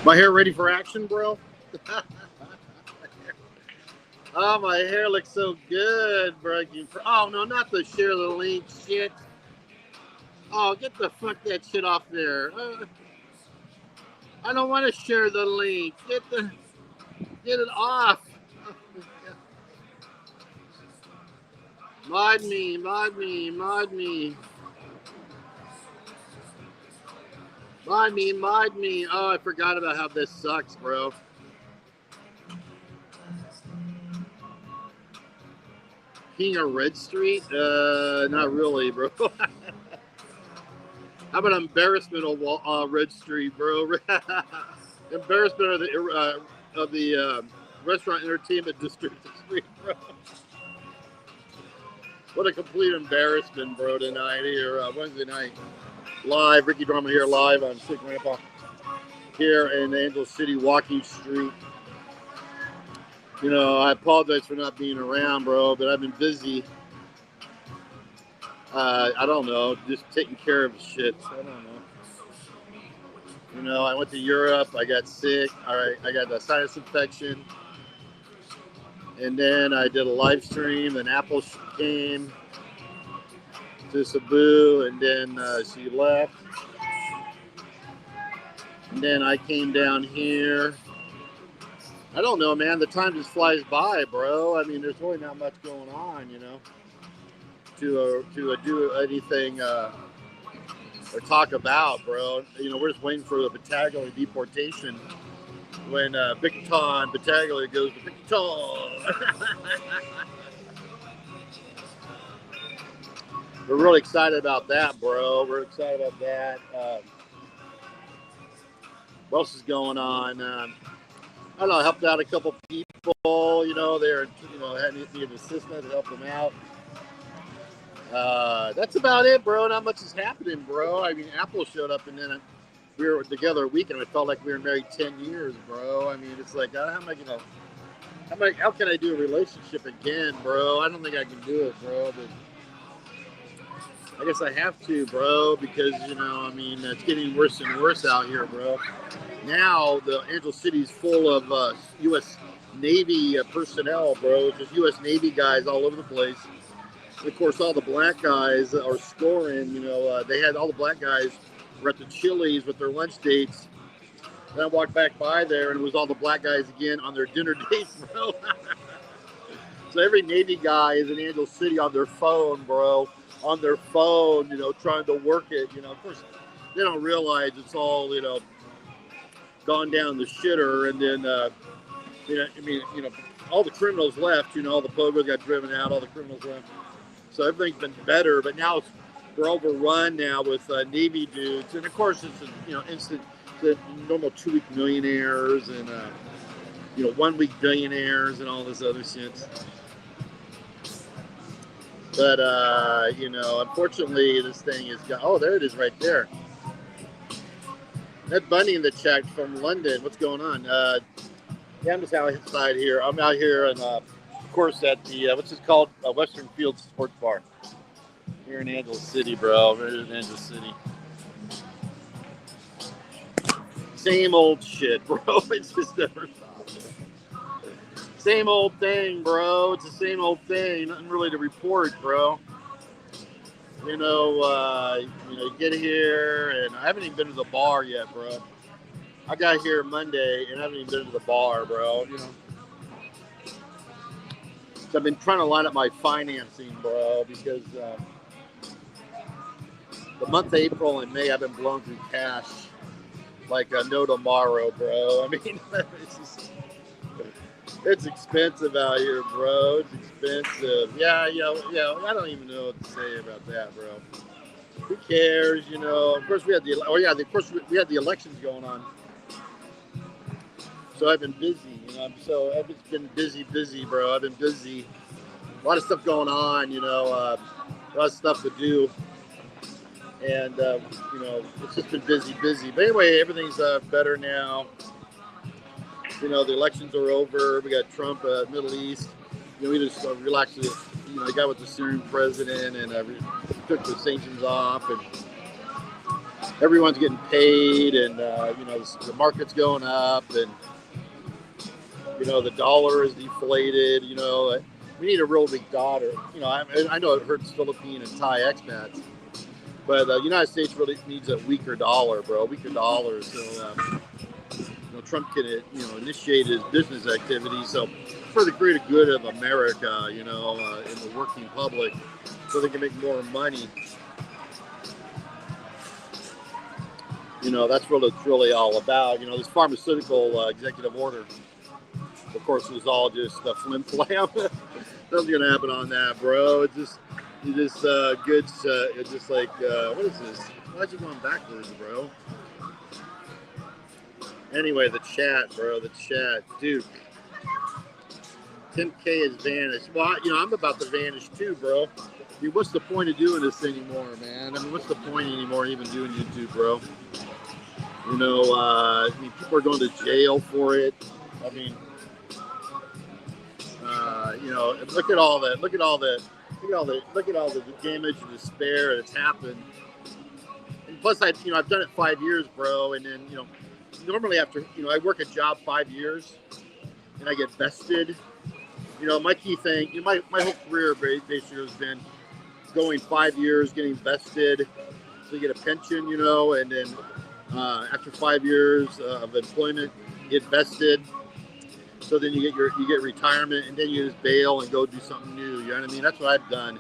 My hair ready for action, bro? Oh, my hair looks so good, bro. Oh, no, not the share the link shit. Oh, get the fuck that shit off there. I don't want to share the link. Get it off. Mod me, mod me, mod me. Mod me, mod me. Oh, I forgot about how this sucks, bro. King of Red Street? Not really, bro. How about embarrassment of Red Street, bro? Embarrassment of the restaurant entertainment district street, bro. What a complete embarrassment, bro, tonight here, Wednesday night. Live, Ricky Drama here, live on Sick Grandpa here in Angel City, Walking Street. You know, I apologize for not being around, bro, but I've been busy. I don't know, just taking care of shit. I don't know. You know, I went to Europe. I got sick. All right, I got a sinus infection. And then I did a live stream, and Apple came to Cebu, and then she left. And then I came down here. I don't know, man. The time just flies by, bro. I mean, there's really not much going on, you know, to do anything or talk about, bro. You know, we're just waiting for the Battaglia deportation. When Victon Battaglia goes to Victon. We're really excited about that, bro. We're excited about that. What else is going on? I don't know. I helped out a couple people. You know, they're had an assistant to help them out. That's about it, bro. Not much is happening, bro. I mean, Apple showed up, and then we were together a week, and it felt like we were married 10 years, bro. I mean, it's like, how can I do a relationship again, bro? I don't think I can do it, bro, but I guess I have to, bro, because, you know, I mean, it's getting worse and worse out here, bro. Now, the Angel City's full of U.S. Navy personnel, bro. Just U.S. Navy guys all over the place. And of course, all the black guys are scoring, you know. They had all the black guys were at the Chili's with their lunch dates. Then I walked back by there, and it was all the black guys again on their dinner dates, bro. So every Navy guy is in Angel City on their phone, bro. On their phone, you know, trying to work it. You know, of course, they don't realize it's all, you know, gone down the shitter. And then, you know, I mean, you know, all the criminals left. You know, all the pogos got driven out. All the criminals left. So everything's been better. But now we're overrun now with Navy dudes. And of course, it's the normal 2-week millionaires and, you know, 1-week billionaires and all this other shit. But, you know, unfortunately, this thing is got. Oh, there it is right there. That Bunny in the chat from London. What's going on? Yeah, I'm just outside here. I'm out here, and of course, at the what's it called? Western Field Sports Bar here in Angel City, bro. We're in Angel City. Same old shit, bro. It's just never stops. Same old thing, bro. It's the same old thing. Nothing really to report, bro. You know, you get here, and I haven't even been to the bar yet, bro. I got here Monday, and I haven't even been to the bar, bro. You know, so I've been trying to line up my financing, bro, because the month of April and May I've been blown through cash like no tomorrow, bro. I mean, it's expensive out here, bro. It's expensive. Yeah. I don't even know what to say about that, bro. Who cares? You know. Of course, we had we had the elections going on. So I've been busy. You know. So I've just been busy, bro. I've been busy. A lot of stuff going on. You know. A lot of stuff to do. And you know, it's just been busy. But anyway, everything's better now. You know, the elections are over. We got Trump, Middle East. You know, we just relaxed. You know, the guy with the Syrian president, and took the sanctions off. And everyone's getting paid, and the market's going up, and the dollar is deflated. We need a real big dollar. I know it hurts Philippine and Thai expats, but the United States really needs a weaker dollar, bro. A weaker dollar, so Trump can initiate his business activities. So for the greater good of America, in the working public, so they can make more money. That's what it's really all about. This pharmaceutical executive order, of course, is all just flim flam. Nothing's gonna happen on that, bro. It's just goods. It's just like what is this? Why'd you going backwards, bro? Anyway, the chat, bro. The chat, dude. Tim K has vanished. Well, I'm about to vanish too, bro. I mean, what's the point of doing this anymore, man? I mean, what's the point anymore even doing YouTube, bro? People are going to jail for it. I mean, look at all the damage and despair that's happened. And plus, I've done it 5 years, bro. And then, normally after, I work a job 5 years and I get vested. My key thing, my whole career basically has been going 5 years, getting vested, so you get a pension, and then after 5 years of employment, you get vested. So then you get retirement, and then you just bail and go do something new. You know what I mean? That's what I've done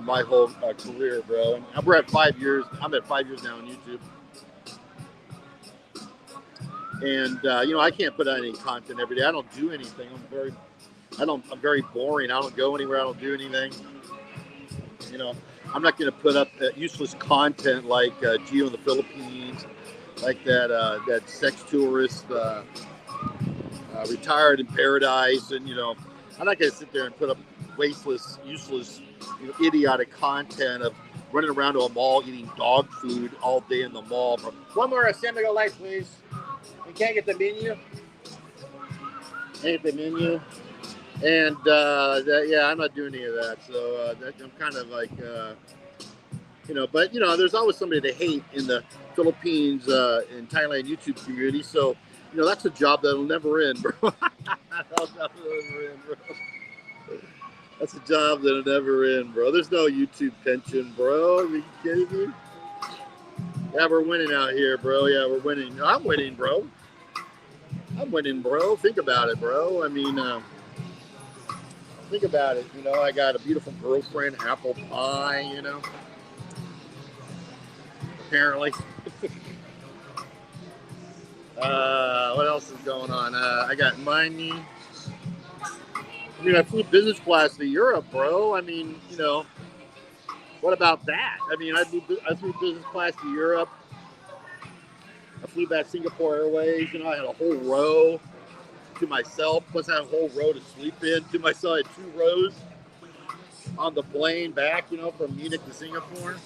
my whole career, bro. And we're at 5 years. I'm at 5 years now on YouTube. And I can't put out any content every day. I don't do anything. I'm very boring. I don't go anywhere. I don't do anything. I'm not going to put up useless content like Geo in the Philippines, like that sex tourist retired in paradise, and I'm not going to sit there and put up wasteless, useless, idiotic content of running around to a mall eating dog food all day in the mall. One more Assembly Light, please. You can't get the menu. Ain't the menu. And I'm not doing any of that. So I'm kind of like, but there's always somebody to hate in the Philippines and Thailand YouTube community. So that's a job that'll never end, bro. That's a job that'll never end, bro. There's no YouTube pension, bro. Are you kidding me? Yeah, we're winning out here, bro. Yeah, we're winning. I'm winning, bro. Think about it, bro. I mean, think about it. I got a beautiful girlfriend, apple pie, apparently. What else is going on? I got money. I flew business class to Europe, bro. I mean, what about that? I mean, I flew business class to Europe. I flew back Singapore Airways. I had a whole row to myself. Plus, I had a whole row to sleep in to myself. I had 2 rows on the plane back, from Munich to Singapore.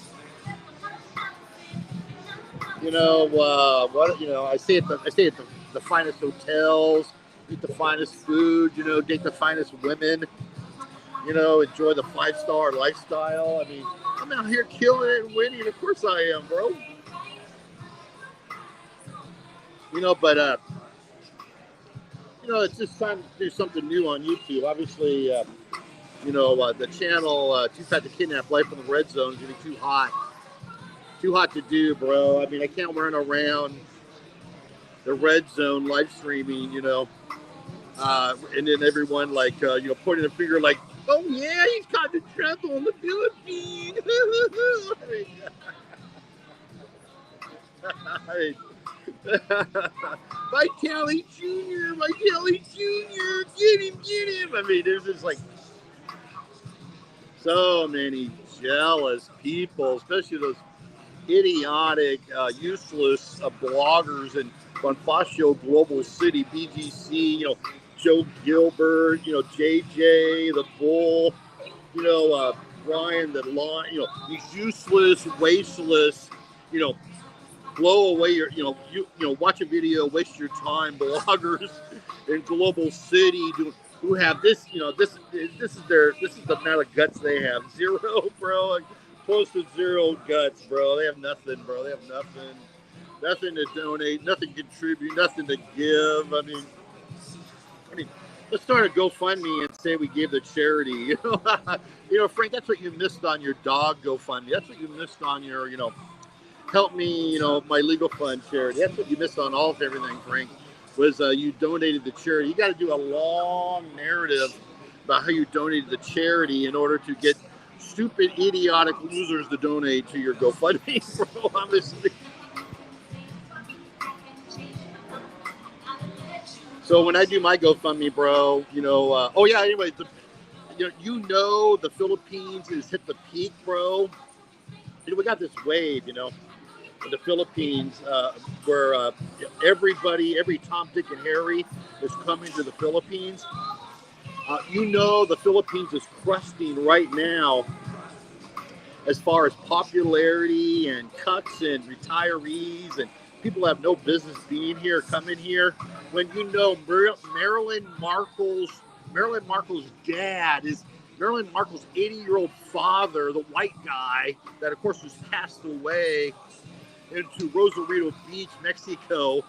I stay at the finest hotels, eat the finest food, date the finest women, enjoy the 5-star lifestyle. I mean, I'm out here killing it and winning. Of course I am, bro. But it's just time to do something new on YouTube. Obviously, the channel Too Fat to Kidnap Life in the Red Zone is getting too hot. Too hot to do, bro. I mean, I can't run around the Red Zone live streaming, and then everyone pointing a finger like, oh yeah, he's caught the trouble in the Philippines. Vitaly Jr., get him. I mean, there's just so many jealous people, especially those idiotic, useless bloggers in Bonifacio Global City, BGC, Joe Gilbert, JJ, the Bull, Brian, the Lion, these useless, wasteless, blow away your, watch a video, waste your time bloggers in Global City who have this, this is the amount of guts they have. 0, bro. close to zero guts, bro. They have nothing, bro. They have nothing. Nothing to donate, nothing to contribute, nothing to give. I mean, let's start a GoFundMe and say we gave the charity. Frank, that's what you missed on your dog GoFundMe. That's what you missed on your, help me, my legal fund charity. That's what you missed on all of everything, Frank, was you donated the charity. You got to do a long narrative about how you donated the charity in order to get stupid, idiotic losers to donate to your GoFundMe, bro. Obviously. So when I do my GoFundMe, bro, oh yeah, anyway, the Philippines has hit the peak, bro. We got this wave, in the Philippines, where everybody, every Tom, Dick, and Harry is coming to the Philippines. The Philippines is cresting right now as far as popularity and cuts and retirees and people have no business being here, coming here. When Marilyn Markle's dad is Marilyn Markle's 80-year-old father, the white guy that of course was cast away into Rosarito Beach, Mexico.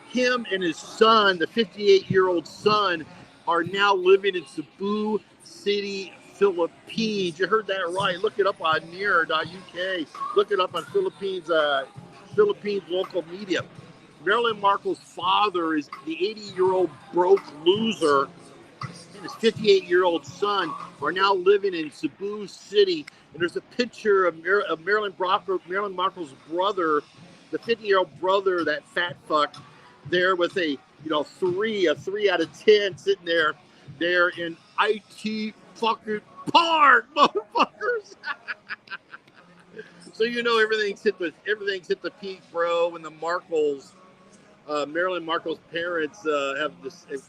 Him and his son, the 58-year-old son, are now living in Cebu City, Philippines. You heard that right. Look it up on near.uk. Look it up on Philippines local media. Marilyn Markle's father is the 80-year-old broke loser, and his 58-year-old son are now living in Cebu City. And there's a picture of Marilyn Markle's brother, the 50-year-old brother, that fat fuck, there with a 3 out of 10 sitting there in IT fucking park, motherfuckers. So everything's hit the peak, bro. When the Markles, Marilyn Markle's parents have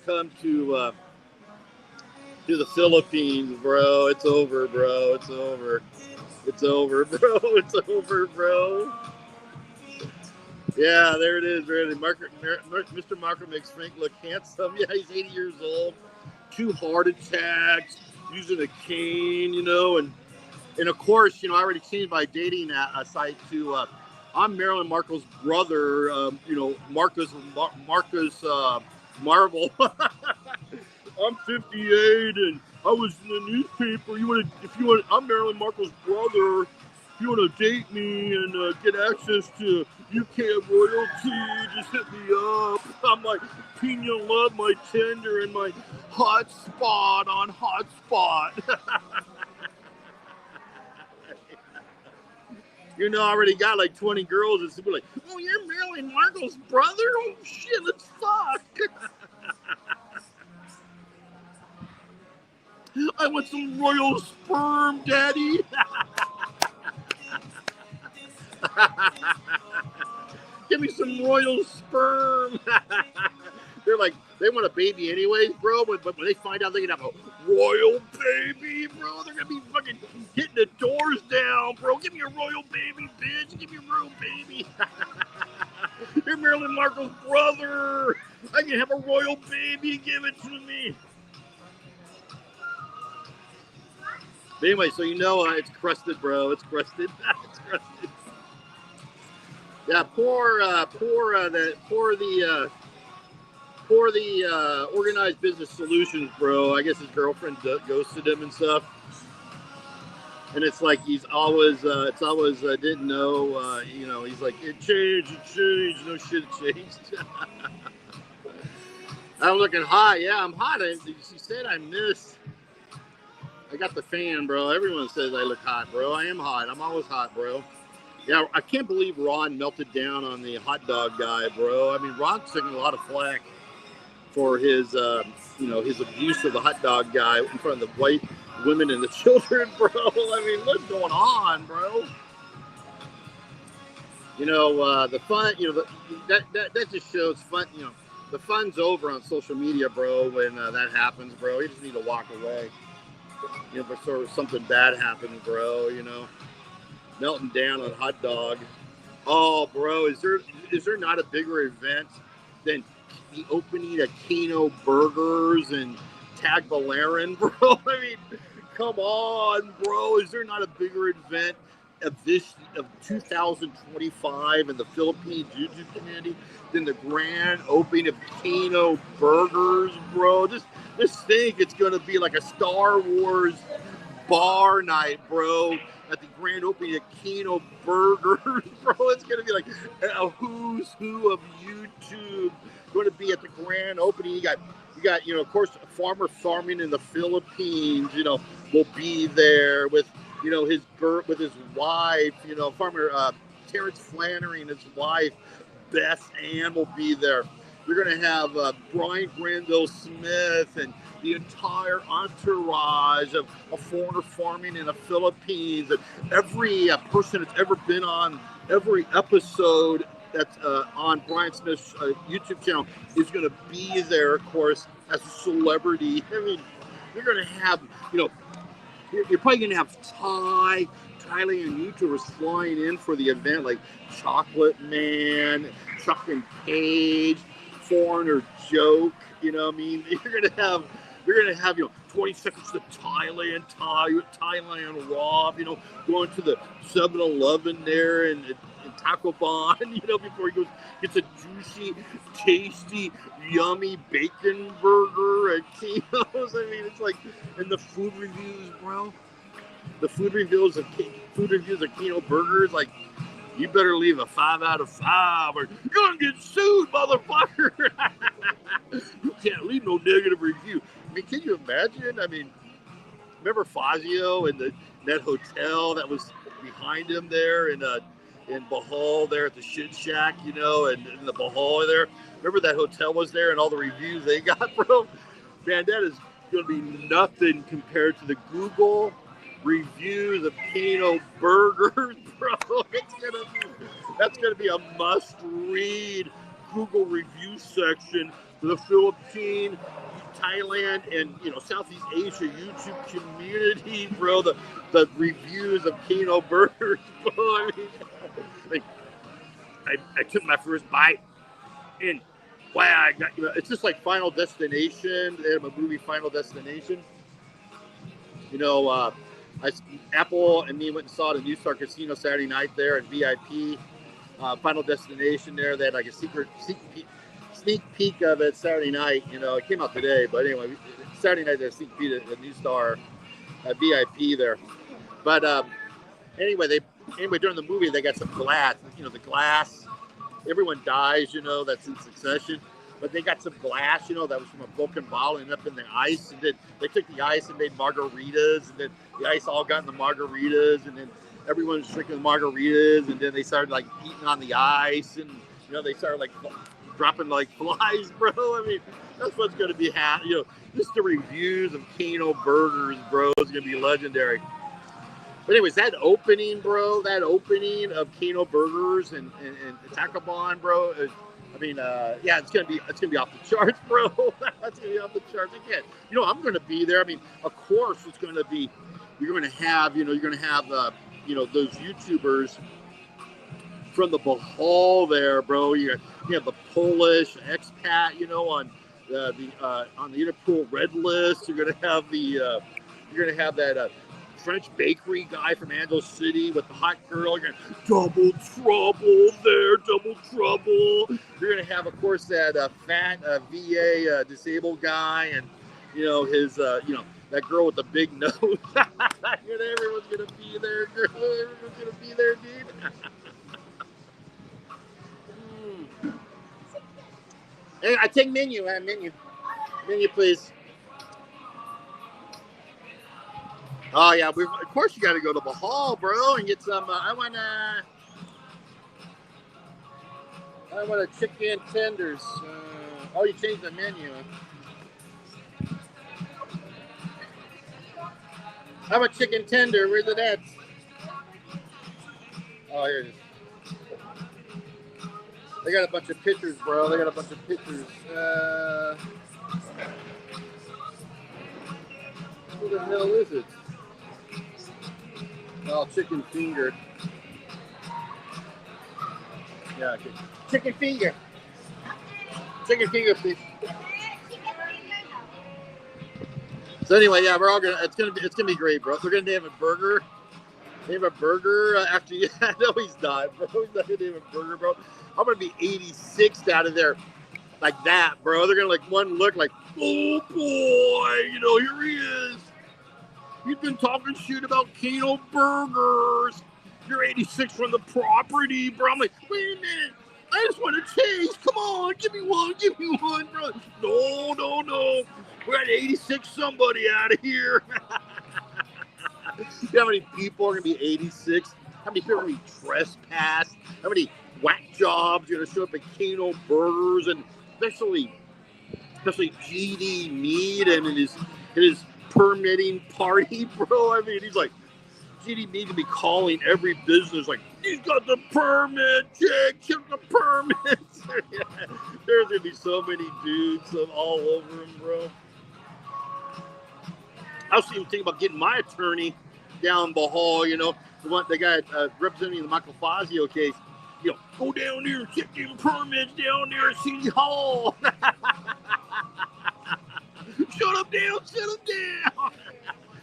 come to the Philippines, bro. It's over, bro. It's over. It's over, bro. It's over, bro. Yeah, there it is. Mr. Markle makes Frank look handsome. Yeah, he's 80 years old. 2 heart attacks, using a cane, and of course, I already changed my dating site to I'm Marilyn Markle's brother, Marcus Marvel. I'm 58 and I was in the newspaper. I'm Marilyn Markle's brother. If you want to date me and get access to UK royalty, just hit me up. I'm like, Pina Love, my Tinder and my hotspot on Hotspot. I already got like 20 girls and people like, oh, you're Marilyn Markle's brother? Oh, shit, let's fuck. I want some royal sperm, daddy. Give me some royal sperm. They're like, they want a baby anyways, bro. But when they find out they can have a royal baby, bro, they're going to be fucking hitting the doors down, bro. Give me a royal baby, bitch. Give me a royal baby. You're Marilyn Markle's brother. I can have a royal baby. Give it to me. But anyway, so it's crusted, bro. It's crusted. It's crusted. Yeah, poor the Organized Business Solutions, bro. I guess his girlfriend ghosted him and stuff. And it's like he's always, didn't know, he's like, it changed. No shit, it changed. I'm looking hot. Yeah, I'm hot. She said I missed. I got the fan, bro. Everyone says I look hot, bro. I am hot. I'm always hot, bro. Yeah, I can't believe Ron melted down on the hot dog guy, bro. I mean, Ron's taking a lot of flack for his, his abuse of the hot dog guy in front of the white women and the children, bro. I mean, what's going on, bro? The fun, that just shows fun, the fun's over on social media, bro, when that happens, bro. You just need to walk away. But sort of something bad happens, bro, melting down on hot dog. Oh, bro, is there not a bigger event than the opening of Kino Burgers and Tag Valerian, bro? I mean, come on, bro. Is there not a bigger event of 2025 in the Philippines YouTube community than the grand opening of Kino Burgers, bro? Just think it's going to be like a Star Wars bar night, bro, at the grand opening of Kino Burgers, bro. It's going to be like a who's who of YouTube going to be at the grand opening. You got, of course, farmer farming in the Philippines, will be there with, with his wife, farmer Terrence Flannery and his wife, Beth Ann, will be there. You're going to have Brian Granville Smith and the entire entourage of foreigner farming in the Philippines. And every person that's ever been on every episode that's on Brian Smith's YouTube channel is going to be there, of course, as a celebrity. I mean, you're going to have, you're probably going to have Thailand YouTubers flying in for the event, like Chocolate Man, Chuck and Cage, Foreigner Joke. You're gonna have 20 seconds to Thailand Rob, going to the 7-Eleven there and Taco Bon, before he gets a juicy, tasty, yummy bacon burger at Kino's. I mean, it's like, and the food reviews, bro. The food reviews of Kino Burgers, like, you better leave a 5 out of 5 or you're gonna get sued, motherfucker. You can't leave no negative review. I mean, can you imagine? I mean, remember Fazio and that hotel that was behind him there in Bohol there at the Shit Shack, and in the Bohol there. Remember that hotel was there and all the reviews they got, bro? Man, that is gonna be nothing compared to the Google reviews of Kino Burgers, bro. That's gonna be a must-read Google review section for the Philippine, Thailand, and Southeast Asia YouTube community, bro. The reviews of Kino Burgers, bro. I mean, I took my first bite, and wow, I got it's just like Final Destination. They have a movie, Final Destination. Apple and me went and saw the New Star Casino Saturday night there at VIP. Final Destination there. They had like a sneak peek of it Saturday night. It came out today, but anyway, Saturday night they had a sneak peek at the New Star at VIP there. But anyway, during the movie they got some glass. The glass. Everyone dies. That's in succession. But they got some glass, that was from a broken bottle, ended up in the ice, and then they took the ice and made margaritas, and then the ice all got in the margaritas, and then everyone was drinking the margaritas, and then they started like eating on the ice, and they started like dropping like flies, bro. I mean, that's what's going to be happening. Just the reviews of Kino Burgers, bro, is going to be legendary. But anyways, that opening of Kino Burgers and Taco Bon, bro. Yeah, it's gonna be off the charts, bro. That's gonna be off the charts. Again, I'm gonna be there. I mean, of course, it's gonna be. You're gonna have those YouTubers from the Bohol there, bro. You have the Polish Expat, on the Interpol Red List. You're gonna have that French bakery guy from Angel City with the hot girl. You're gonna double trouble. You're gonna have, of course, that fat VA disabled guy, and that girl with the big nose. Everyone's gonna be there, girl. Everyone's gonna be there, dude. Hey, I take menu, please. Oh yeah, of course you got to go to Bohol, bro, and get some. I want chicken tenders. You changed the menu. How about chicken tender? Where's it at? Oh, here it is. They got a bunch of pictures, bro. What the hell is it? Oh, chicken finger. Yeah, okay. Chicken finger. Chicken finger, please. So anyway, yeah, we're all gonna. It's gonna be great, bro. We're gonna name a burger. Name a burger after you. No, he's not, bro. He's not gonna name a burger, bro. I'm gonna be 86 out of there like that, bro. They're gonna like one look like, oh boy, here he is. He's been talking shit about Kino Burgers. You're 86 from the property, bro. I'm like, wait a minute. I just want to taste. Come on, give me one, bro. No. We're at 86 somebody out of here. You know how many people are going to be 86? How many people are going to be trespassed? How many whack jobs are going to show up at Kino Burgers? And especially GD Mead and in his permitting party, bro. I mean, he's like, GD Mead to be calling every business like, he's got the permit, check the permits. There's going to be so many dudes all over him, bro. I was even thinking about getting my attorney down the hall, the guy representing the Michael Fazio case. Go down there and check them permits down there at City Hall. Shut him down.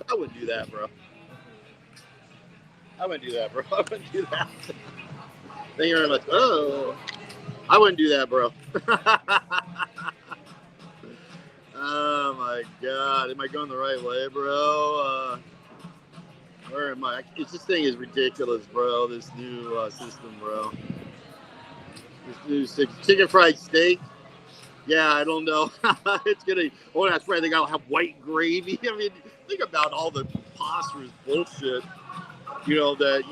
I wouldn't do that, bro. I wouldn't do that. Thank you very much. Oh, I wouldn't do that, bro. Oh my God, am I going the right way, bro? Where am I? This thing is ridiculous, bro. This new system, bro. This new chicken fried steak. Yeah, I don't know. It's gonna. Oh, that's right. They gotta have white gravy. I mean, think about all the preposterous bullshit. That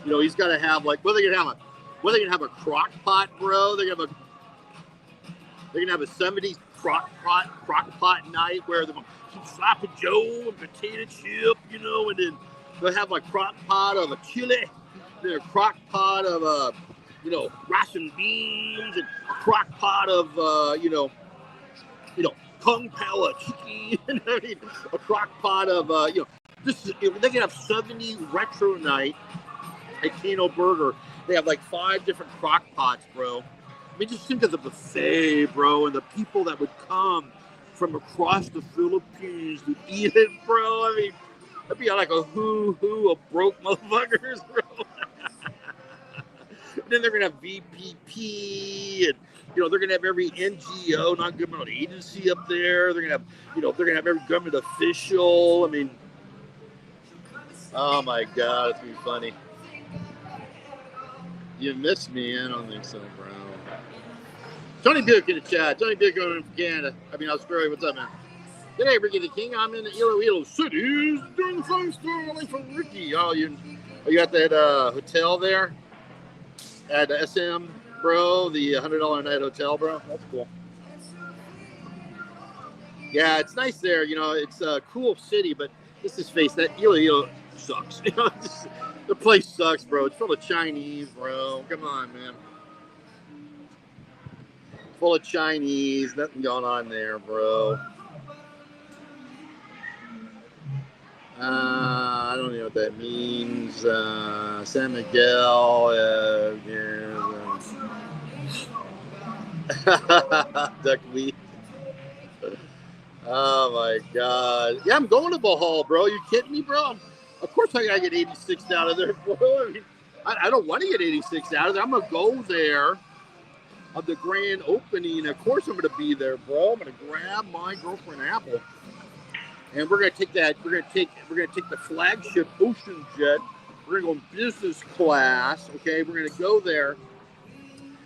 he's gotta have like. What are they gonna have a crock pot, bro? They're gonna have a 70s crock pot night where they're gonna keep sloppy Joe and potato chip, and then they'll have like crock pot of a chili, then a crock pot of rice and beans, and a crock pot of kung pao chicken. I mean, a crock pot of they can have 70 retro night at Kino Burger. They have like 5 different crock pots, bro. I mean, just think of the buffet, bro, and the people that would come from across the Philippines to eat it, bro. I mean, that'd be like a who of broke motherfuckers, bro. And then they're gonna have VPP, and they're gonna have every NGO, non-governmental agency, up there. They're gonna have every government official. I mean, oh my God, it's gonna be funny. You missed me? I don't think so, bro. Tony Buick in the chat. Tony Buick going from Canada. Australia. What's up, man? G'day, Ricky the King. I'm in the Iloilo cities during the fun store life of Ricky. Oh, you at that hotel there at SM, bro? The $100 a night hotel, bro. That's cool. Yeah, it's nice there. It's a cool city, but let's just face that Iloilo sucks. The place sucks, bro. It's full of Chinese, bro. Come on, man. Full of Chinese. Nothing going on there, bro. I don't know what that means. San Miguel. Duckweed. Oh my God. Yeah, I'm going to Bohol, bro. You kidding me, bro? Of course I gotta get 86 out of there, bro. I mean, I don't want to get 86 out of there. I'm gonna go there on the grand opening. Of course I'm gonna be there, bro. I'm gonna grab my girlfriend Apple, and we're gonna take the flagship Ocean Jet. We're gonna go in business class. Okay, we're gonna go there,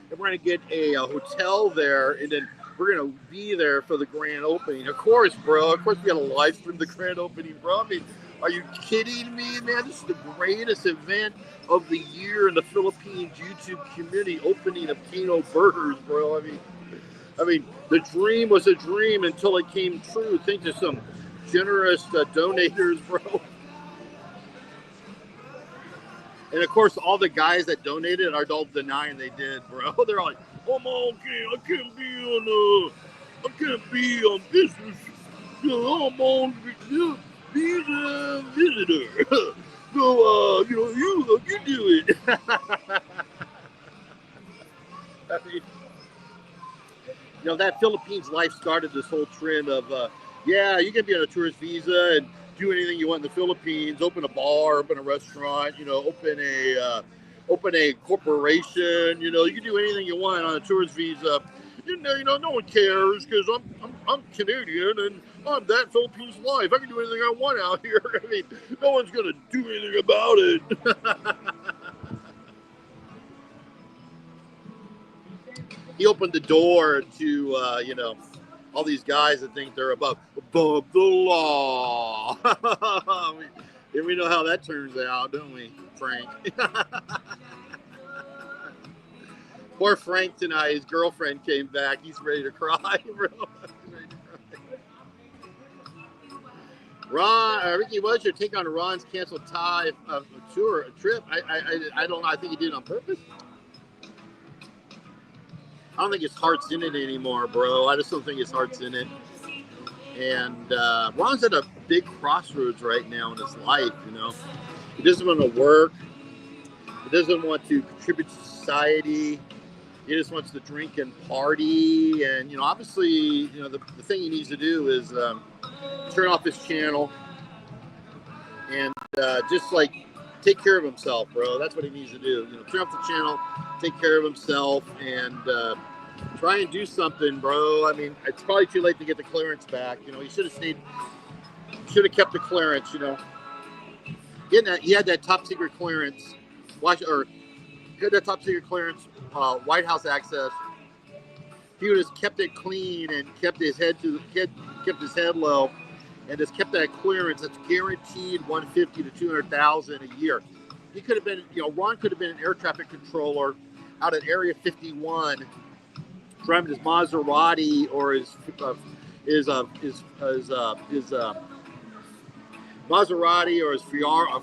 and we're gonna get a hotel there, and then we're gonna be there for the grand opening. Of course, bro. Of course we gotta live stream the grand opening, bro. I mean, are you kidding me, man? This is the greatest event of the year in the Philippines YouTube community, opening of Kino Burgers, bro. I mean, the dream was a dream until it came true. Thanks to some generous donators, bro. And of course, all the guys that donated are all denying they did, bro. They're like, "Oh, I can't be on business. I'm on visitor. So, you do it." I mean, that Philippines life started this whole trend of, Yeah, you can be on a tourist visa and do anything you want in the Philippines. Open a bar, open a restaurant. Open a corporation. You can do anything you want on a tourist visa. No one cares because I'm Canadian and I'm that Philippines life. I can do anything I want out here. I mean, no one's gonna do anything about it. He opened the door to all these guys that think they're above the law. And we know how that turns out, don't we, Frank? Poor Frank tonight. His girlfriend came back. He's ready to cry, bro. Ron, Ricky, what's your take on Ron's canceled Thai trip? I don't know. I think he did it on purpose. I don't think his heart's in it anymore, bro. I just don't think his heart's in it. And Ron's at a big crossroads right now in his life, He doesn't want to work. He doesn't want to contribute to society. He just wants to drink and party. And, obviously, the thing he needs to do is turn off his channel and just, take care of himself, bro. That's what he needs to do. Turn off the channel, take care of himself, and try and do something, bro. I mean, it's probably too late to get the clearance back. He should have kept the clearance. He had that top secret clearance. He had that top secret clearance, White House access. He would have kept it clean and kept his head low, and just kept that clearance. That's guaranteed 150 to 200,000 a year. He could have been, Ron could have been an air traffic controller out at Area 51, driving his Maserati or his Maserati or his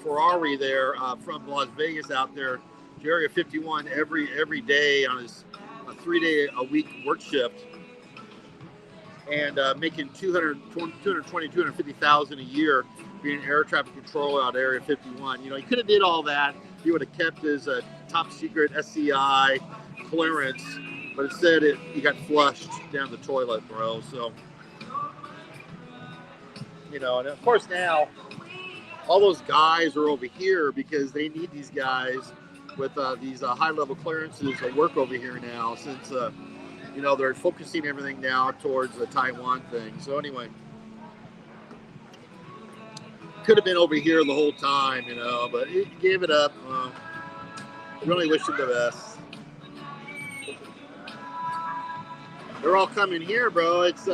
Ferrari there from Las Vegas out there to Area 51 every day on his 3-day-a-week work shift, and making 250,000 a year being an air traffic controller out Area 51. He could have did all that. He would have kept his top secret SCI clearance, but instead he got flushed down the toilet, bro. So, and of course now all those guys are over here because they need these guys with these high-level clearances to work over here now, since they're focusing everything now towards the Taiwan thing. So anyway, could have been over here the whole time, but he gave it up. Really wish him the best. They're all coming here, bro. It's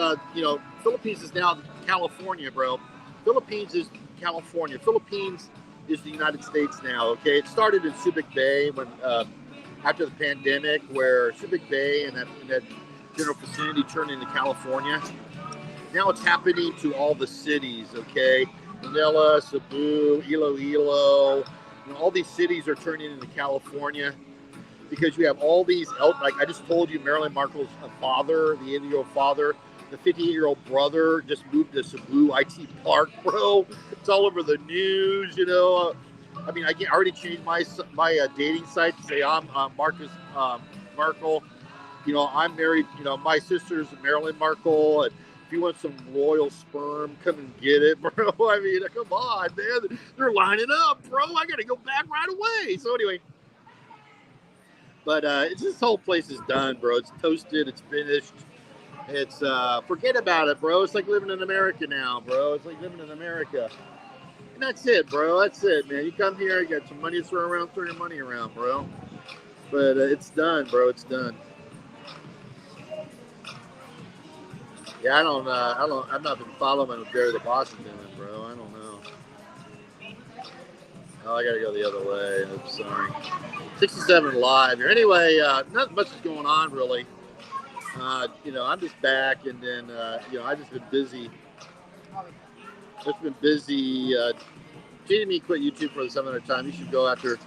Philippines is now California, bro. Philippines is California. Philippines is the United States now. Okay, it started in Subic Bay when after the pandemic, where Subic Bay and that general vicinity turned into California. Now it's happening to all the cities. Okay, Manila, Cebu, Iloilo. All these cities are turning into California because you have all these. Like I just told you, Marilyn Markle's father, the 80-year-old father. The 58-year-old brother just moved to Cebu IT Park, bro. It's all over the news, I mean, I already changed my dating site to say I'm Marcus Markle. I'm married. My sister's Marilyn Markle. And if you want some royal sperm, come and get it, bro. I mean, come on, man. They're lining up, bro. I got to go back right away. So anyway. But this whole place is done, bro. It's toasted. It's finished. It's forget about it, bro. It's like living in America now, bro. It's like living in America. And that's it, bro. That's it, man. You come here, you got some money to throw around, throw your money around, bro. But it's done, bro. It's done. Yeah, I've not been following what Barry the Boss is doing, bro. I don't know. Oh, I gotta go the other way. I'm sorry. 67 live here. Anyway, not much is going on really. I'm just back, and then I've just been busy. Jamie quit YouTube for the 700th time. You should go after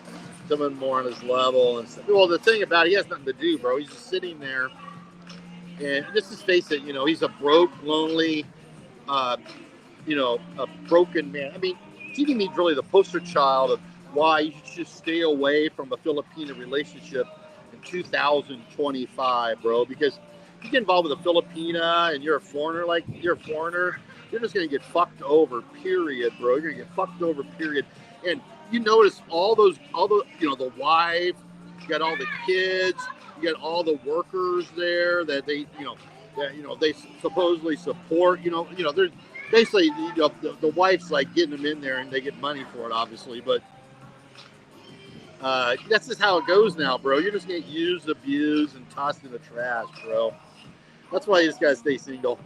someone more on his level. And well, the thing about it, he has nothing to do, bro. He's just sitting there, and just to face it, he's a broke, lonely, a broken man. I mean, TV means really the poster child of why you should just stay away from a Filipino relationship in 2025, bro, because you get involved with a Filipina and you're a foreigner, you're just gonna get fucked over. Period, bro. You're gonna get fucked over. Period. And you notice all the the wife, you got all the kids, you got all the workers there that they supposedly support. There's basically the wife's like getting them in there and they get money for it, obviously, but. That's just how it goes now, bro. You're just getting used, abused, and tossed in the trash, bro. That's why you just gotta stay single.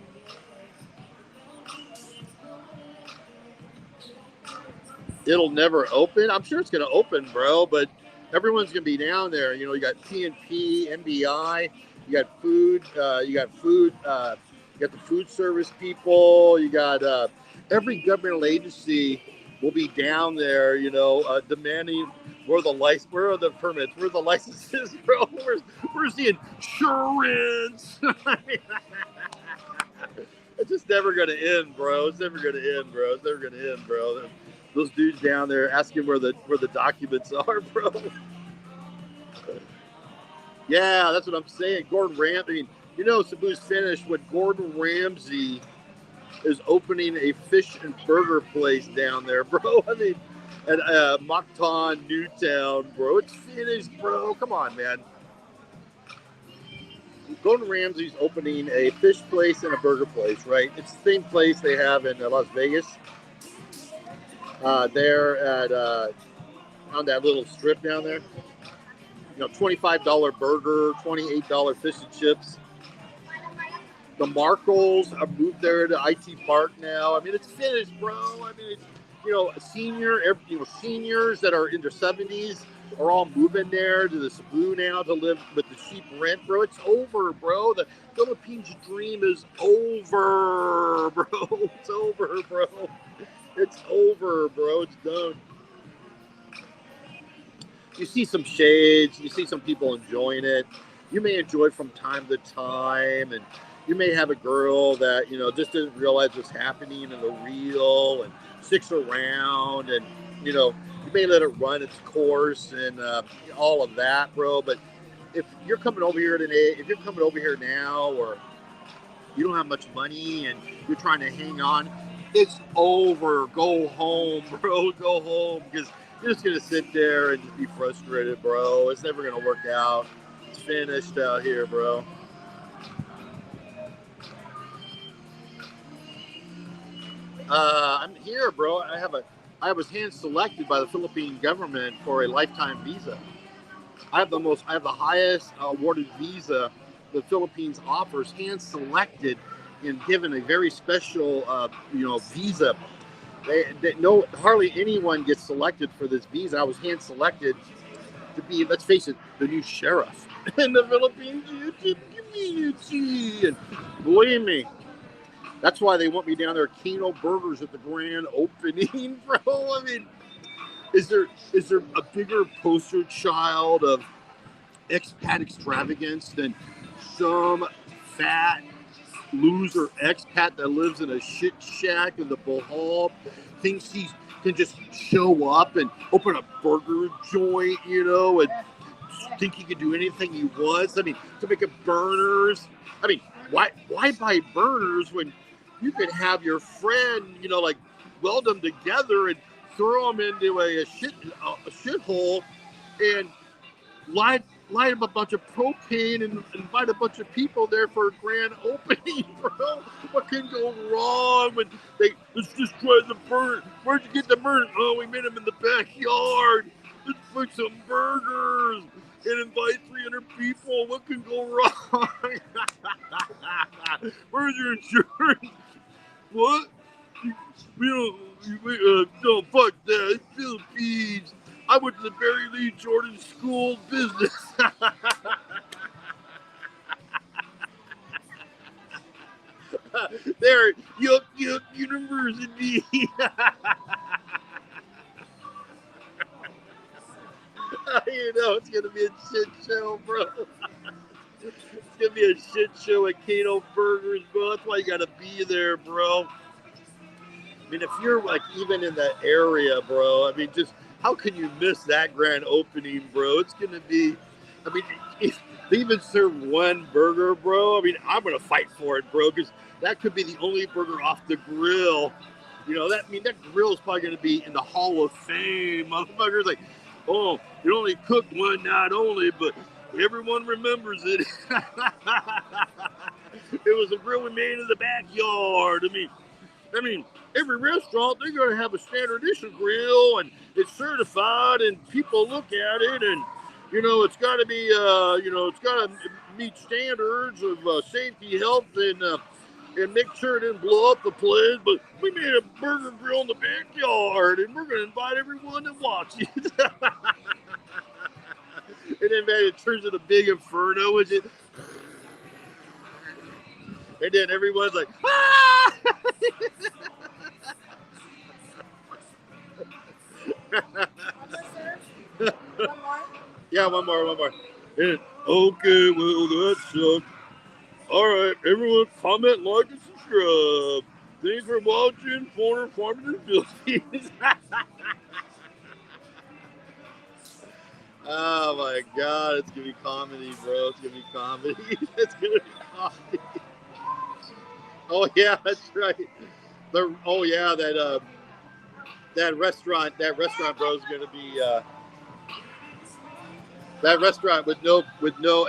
It'll never open. I'm sure it's gonna open, bro, but everyone's gonna be down there. You got TNP, MBI, you got food, you got the food service people, you got every governmental agency will be down there, demanding where are the permits, where are the licenses, bro? Where's the insurance? It's just never gonna end, bro. It's never gonna end, bro. Those dudes down there asking where the documents are, bro. Yeah, that's what I'm saying. Gordon Ramsay. Sabu's finished when Gordon Ramsay is opening a fish and burger place down there, bro. I mean, at Moncton, Newtown, bro. It's finished, bro. Come on, man. Gordon Ramsay's opening a fish place and a burger place, right? It's the same place they have in Las Vegas. There at on that little strip down there. $25 burger, $28 fish and chips. The Markles have moved there to IT Park now. I mean, it's finished, bro. I mean, it's, seniors that are in their 70s are all moving there to the Cebu now to live with the cheap rent, bro. It's over, bro. The Philippines dream is over, bro. It's over, bro. It's over, bro. It's done. You see some shades. You see some people enjoying it. You may enjoy it from time to time, and you may have a girl that, just didn't realize what's happening in the reel and sticks around, and, you may let it run its course and all of that, bro. But if you're coming over here today, if you're coming over here now, or you don't have much money and you're trying to hang on, it's over. Go home, bro. Go home, because you're just going to sit there and just be frustrated, bro. It's never going to work out. It's finished out here, bro. I'm here, bro. I was hand selected by the Philippine government for a lifetime visa. I have the highest awarded visa the Philippines offers, hand selected and given a very special, visa. Hardly anyone gets selected for this visa. I was hand selected to be, let's face it, the new sheriff in the Philippines community. And believe me, that's why they want me down there at Kino Burgers at the grand opening, bro. I mean, is there a bigger poster child of expat extravagance than some fat loser expat that lives in a shit shack in the Bohol, thinks he can just show up and open a burger joint, and think he can do anything he wants? I mean, to make burners. I mean, why buy burners when you could have your friend, weld them together and throw them into a shithole and light up a bunch of propane and invite a bunch of people there for a grand opening, bro? What can go wrong when let's destroy the burn? Where'd you get the burn? Oh, we made them in the backyard. Let's put some burgers and invite 300 people. What can go wrong? Where's your insurance? What? No, fuck that. It's Philippines. I went to the Barry Lee Jordan School of Business. There, Yup University. It's going to be a shit show, bro. It's going to be a shit show at Kino Burgers, bro. That's why you got to be there, bro. I mean, if you're, even in that area, bro, how can you miss that grand opening, bro? It's going to be, They even serve one burger, bro. I mean, I'm gonna fight for it, bro, because that could be the only burger off the grill. You know, that I mean that grill is probably gonna be in the Hall of Fame. Motherfuckers like, oh, it only cooked one night only, but everyone remembers it. It was a grill we made in the backyard. I mean, every restaurant they're gonna have a standard issue grill, and it's certified, and people look at it, and it's got to be, it's got to meet standards of safety, health, and make sure it didn't blow up the place. But we made a burger grill in the backyard, and we're gonna invite everyone to watch it. And then man, it turns into a big inferno, and then everyone's like, ah! One more? Yeah, one more. And, okay, well, that sucks. All right, everyone, comment, like, and subscribe. Thanks for watching Corner Farmers and Philippines. Oh my God, it's gonna be comedy, bro. It's gonna be comedy. It's gonna be comedy. Oh yeah, that's right. Oh yeah, that restaurant, bro, is gonna be that restaurant with no.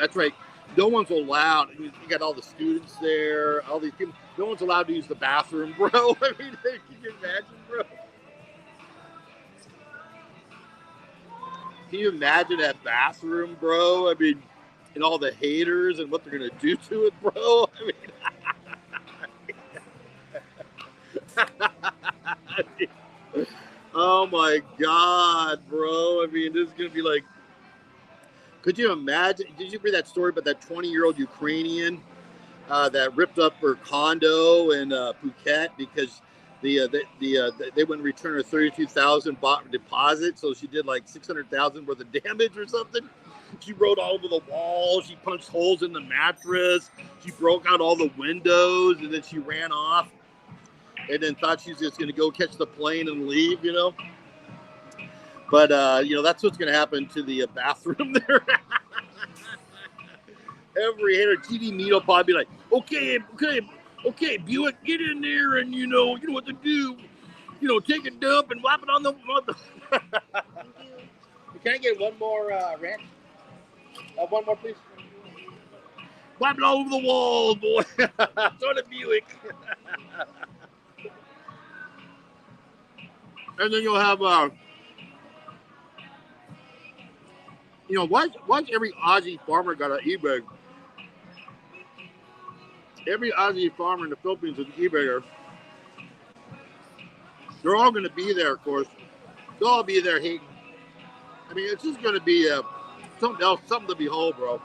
That's right. No one's allowed. You got all the students there, all these people. No one's allowed to use the bathroom, bro. I mean, can you imagine, bro? Can you imagine that bathroom, bro? I mean, and all the haters and what they're gonna do to it, bro. I mean, oh my God, bro. I mean, this is gonna be like. Could you imagine? Did you read that story about that 20-year-old Ukrainian that ripped up her condo in Phuket because they wouldn't return her 32,000 deposit, so she did like 600,000 worth of damage or something. She wrote all over the walls. She punched holes in the mattress. She broke out all the windows, and then she ran off, and then thought she was just going to go catch the plane and leave. But that's what's going to happen to the bathroom there. Every hater, TV Meat will probably be like, okay, Buick, get in there, and you know what to do. Take a dump and wipe it on the. Thank you. Can I get one more ranch? One more, please. Wipe it all over the walls, boy. So the Buick. And then you'll have why every Aussie farmer got an eBay? Every Aussie farmer in the Philippines is an eBayer. They're all going to be there, of course. They'll all be there hating. I mean, it's just going to be something else, something to behold, bro.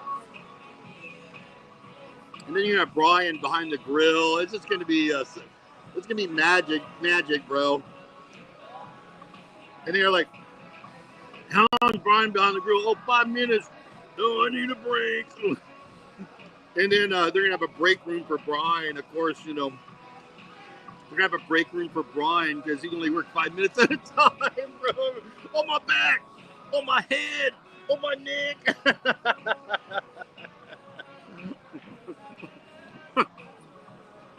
And then you have Brian behind the grill. It's just going to be magic, bro. And they're like, how long is Brian behind the grill? Oh, 5 minutes. Oh, I need a break. And then they're going to have a break room for Brian. Of course, they're going to have a break room for Brian because he can only work 5 minutes at a time, bro. Oh, my back. Oh, my head. Oh, my neck.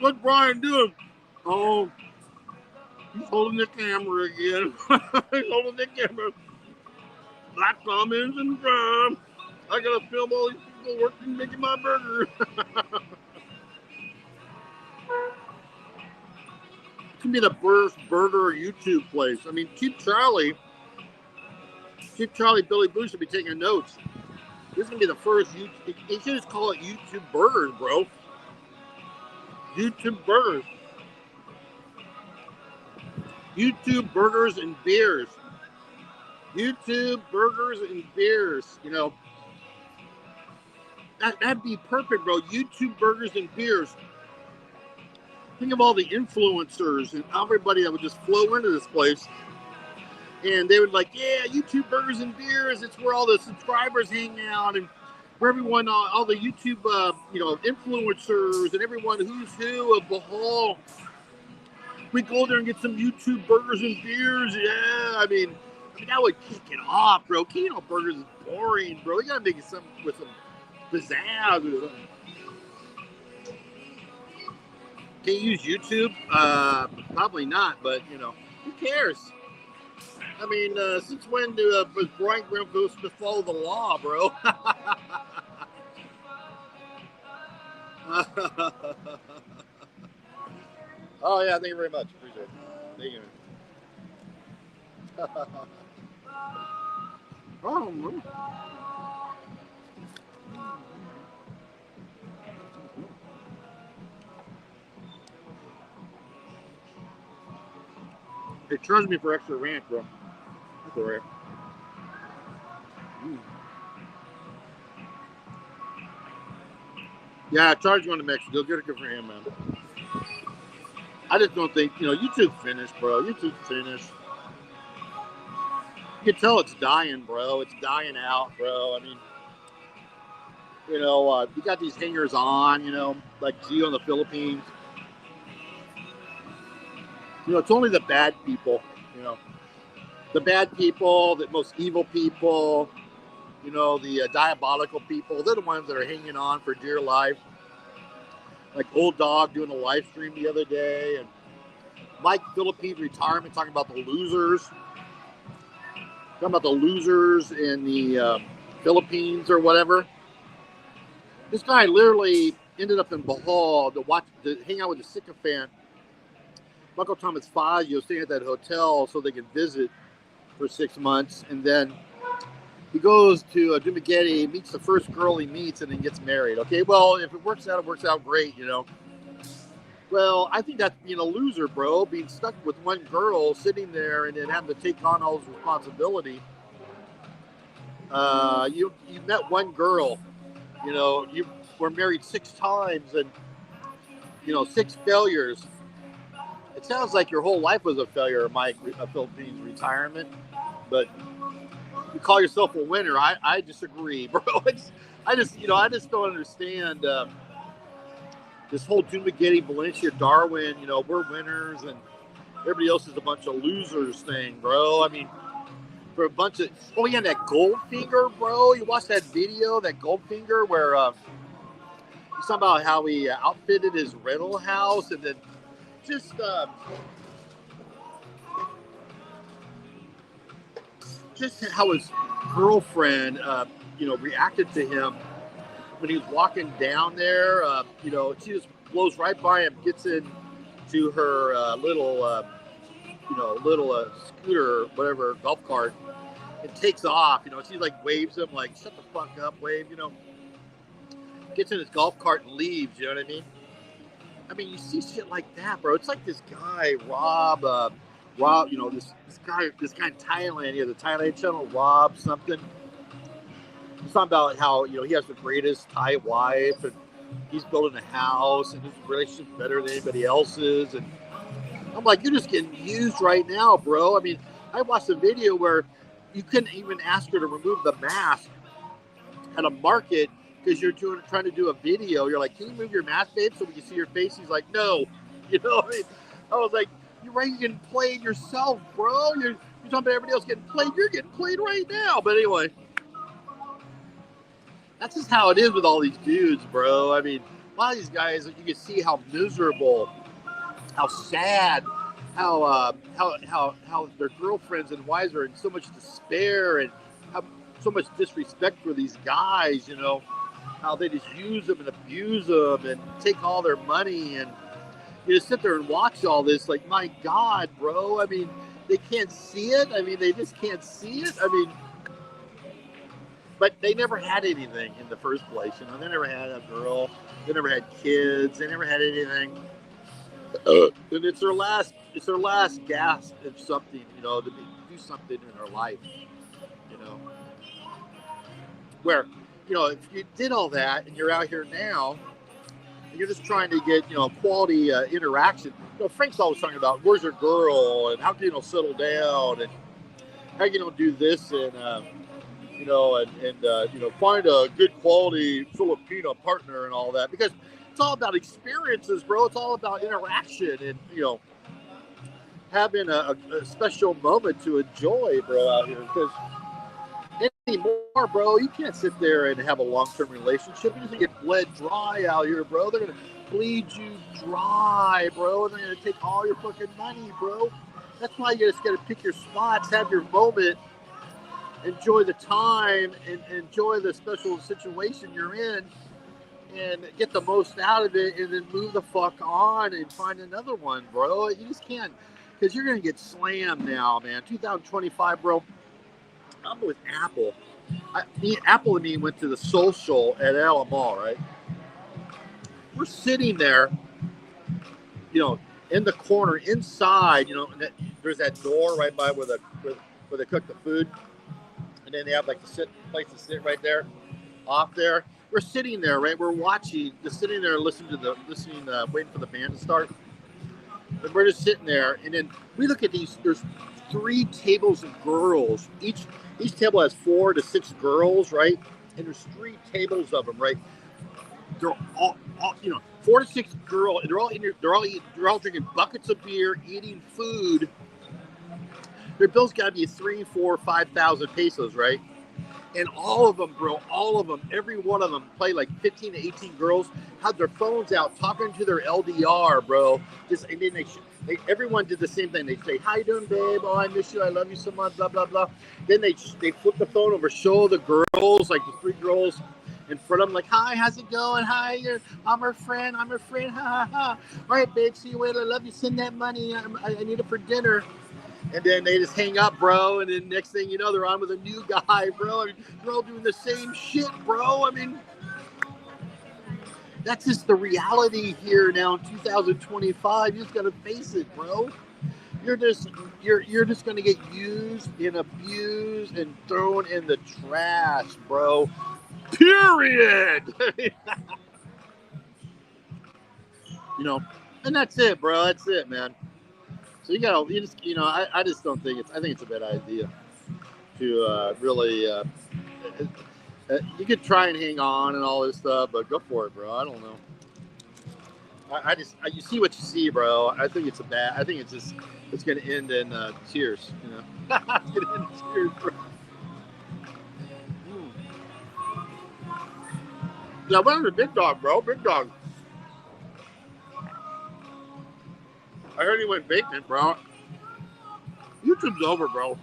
What's Brian doing? Oh, he's holding the camera again. He's holding the camera. Black comments and crime. I gotta film all these people working, making my burger. It's gonna be the first burger YouTube place. I mean, Cheap Charlie, Billy Boo should be taking notes. This is gonna be the first YouTube. They should just call it YouTube Burgers, bro. YouTube Burgers. YouTube Burgers and Beers. YouTube Burgers and Beers. That'd be perfect, bro. YouTube Burgers and Beers. Think of all the influencers and everybody that would just flow into this place. And they would yeah, YouTube Burgers and Beers. It's where all the subscribers hang out, and where everyone, all the YouTube, influencers and everyone who's who of Bahal. We go there and get some YouTube Burgers and Beers. Yeah, I mean that would kick it off, bro. Kino Burgers is boring, bro. You gotta make it something with pizzazz. Can you use YouTube? Probably not, but you know, who cares? I mean, since when was Brian Graham supposed to follow the law, bro? Oh yeah, thank you very much. Appreciate it. Thank you. Oh, it charged me for extra ranch, bro. That's all right. Mm. Yeah, I charged going to Mexico. Good for him, man. I just don't think, you know, YouTube's finished, bro. YouTube's finished. You can tell it's dying, bro. It's dying out, bro. I mean, you know, you got these hangers on, you know, like Geo in the Philippines. You know, it's only the bad people, you know, the bad people, the most evil people, you know, the diabolical people. They're the ones that are hanging on for dear life. Like Old Dog doing a live stream the other day, and Mike Philippines retirement talking about the losers. Talking about the losers in the Philippines or whatever. This guy literally ended up in Bohol to hang out with the sycophant Michael Thomas Fazio, staying at that hotel so they can visit for 6 months, and then he goes to Dumaguete, meets the first girl he meets, and then gets married. Okay, well, if it works out great, you know. Well, I think that's being a loser, bro. Being stuck with one girl, sitting there, and then having to take on all his responsibility. You met one girl, you know. You were married 6 times, and you know 6 failures. It sounds like your whole life was a failure, Mike. Philippines retirement, but you call yourself a winner. I disagree, bro. I just don't understand this whole Dumaguete, Valencia, Darwin. You know, we're winners and everybody else is a bunch of losers thing, bro. I mean, for a bunch of that Goldfinger, bro. You watched that video, that Goldfinger, where he's talking about how he outfitted his rental house and then just how his girlfriend, you know, reacted to him when he was walking down there. You know, she just blows right by him, gets into her little scooter, whatever, golf cart, and takes off. You know, she like waves him, like, shut the fuck up, wave, you know. Gets in his golf cart and leaves, you know what I mean? I mean, you see shit like that, bro. It's like this guy, Rob, you know, this guy in Thailand, he has a Thailand channel, Rob something. He's talking about how, you know, he has the greatest Thai wife and he's building a house and his relationship's better than anybody else's. And I'm like, you're just getting used right now, bro. I mean, I watched a video where you couldn't even ask her to remove the mask at a market because you're trying to do a video. You're like, can you move your mask, babe, so we can see your face? He's like, no. You know, I was like, you're right, you're getting played yourself, bro. You're talking about everybody else getting played. You're getting played right now. But anyway, that's just how it is with all these dudes, bro. I mean, a lot of these guys, you can see how miserable, how sad, how their girlfriends and wives are in so much despair and have so much disrespect for these guys, you know. How they just use them and abuse them and take all their money, and you just sit there and watch all this like, my God, bro. I mean, they can't see it. I mean, they just can't see it. I mean, but they never had anything in the first place, you know. They never had a girl. They never had kids. They never had anything. And it's their last gasp of something, you know, to do something in their life, you know. Where, you know, if you did all that and you're out here now and you're just trying to get, you know, quality interaction. You know, Frank's always talking about where's your girl and how can you settle down and how you do this and you know, you know, find a good quality Filipino partner and all that, because it's all about experiences, bro. It's all about interaction and, you know, having a special moment to enjoy, bro, out here. Because anymore, bro. You can't sit there and have a long-term relationship. You're just gonna get bled dry out here, bro. They're gonna bleed you dry, bro. They're gonna take all your fucking money, bro. That's why you just gotta pick your spots, have your moment, enjoy the time, and enjoy the special situation you're in, and get the most out of it, and then move the fuck on and find another one, bro. You just can't, because you're gonna get slammed now, man. 2025, bro. I'm with Apple. Apple and me went to the social at Alamo, right? We're sitting there, in the corner inside, there's that door right by where they cook the food, and then they have like the place to sit right there, off there. We're sitting there, right? We're watching, just sitting there, waiting for the band to start. And we're just sitting there, and then we look at these. There's 3 tables of girls. Each table has 4 to 6 girls, right? And there's 3 tables of them, right? They're all 4 to 6 girls. And they're all drinking buckets of beer, eating food. Their bill's got to be 3, 4, 5,000 pesos, right? And all of them, bro, every one of them, play like 15 to 18 girls, have their phones out talking to their LDR, bro. And then everyone did the same thing. They say, "How you doing, babe? Oh, I miss you. I love you so much." Blah blah blah. Then they flip the phone over, show the girls, like the 3 girls in front of them, like, "Hi, how's it going? Hi, I'm her friend. Ha ha ha. All right, babe. See you later. I love you. Send that money. I need it for dinner." And then they just hang up, bro. And then next thing you know, they're on with a new guy, bro. I mean, they're all doing the same shit, bro. I mean, that's just the reality here now in 2025. You just gotta face it, bro. You're just gonna get used and abused and thrown in the trash, bro. Period. And that's it, bro. That's it, man. So I just don't think I think it's a bad idea to really. You could try and hang on and all this stuff, but go for it, bro. I don't know. You see what you see, bro. I think it's going to end in tears. It's going to end in tears, bro. Yeah, where's the big dog, bro? Big dog. I heard he went vacant, bro. YouTube's over, bro.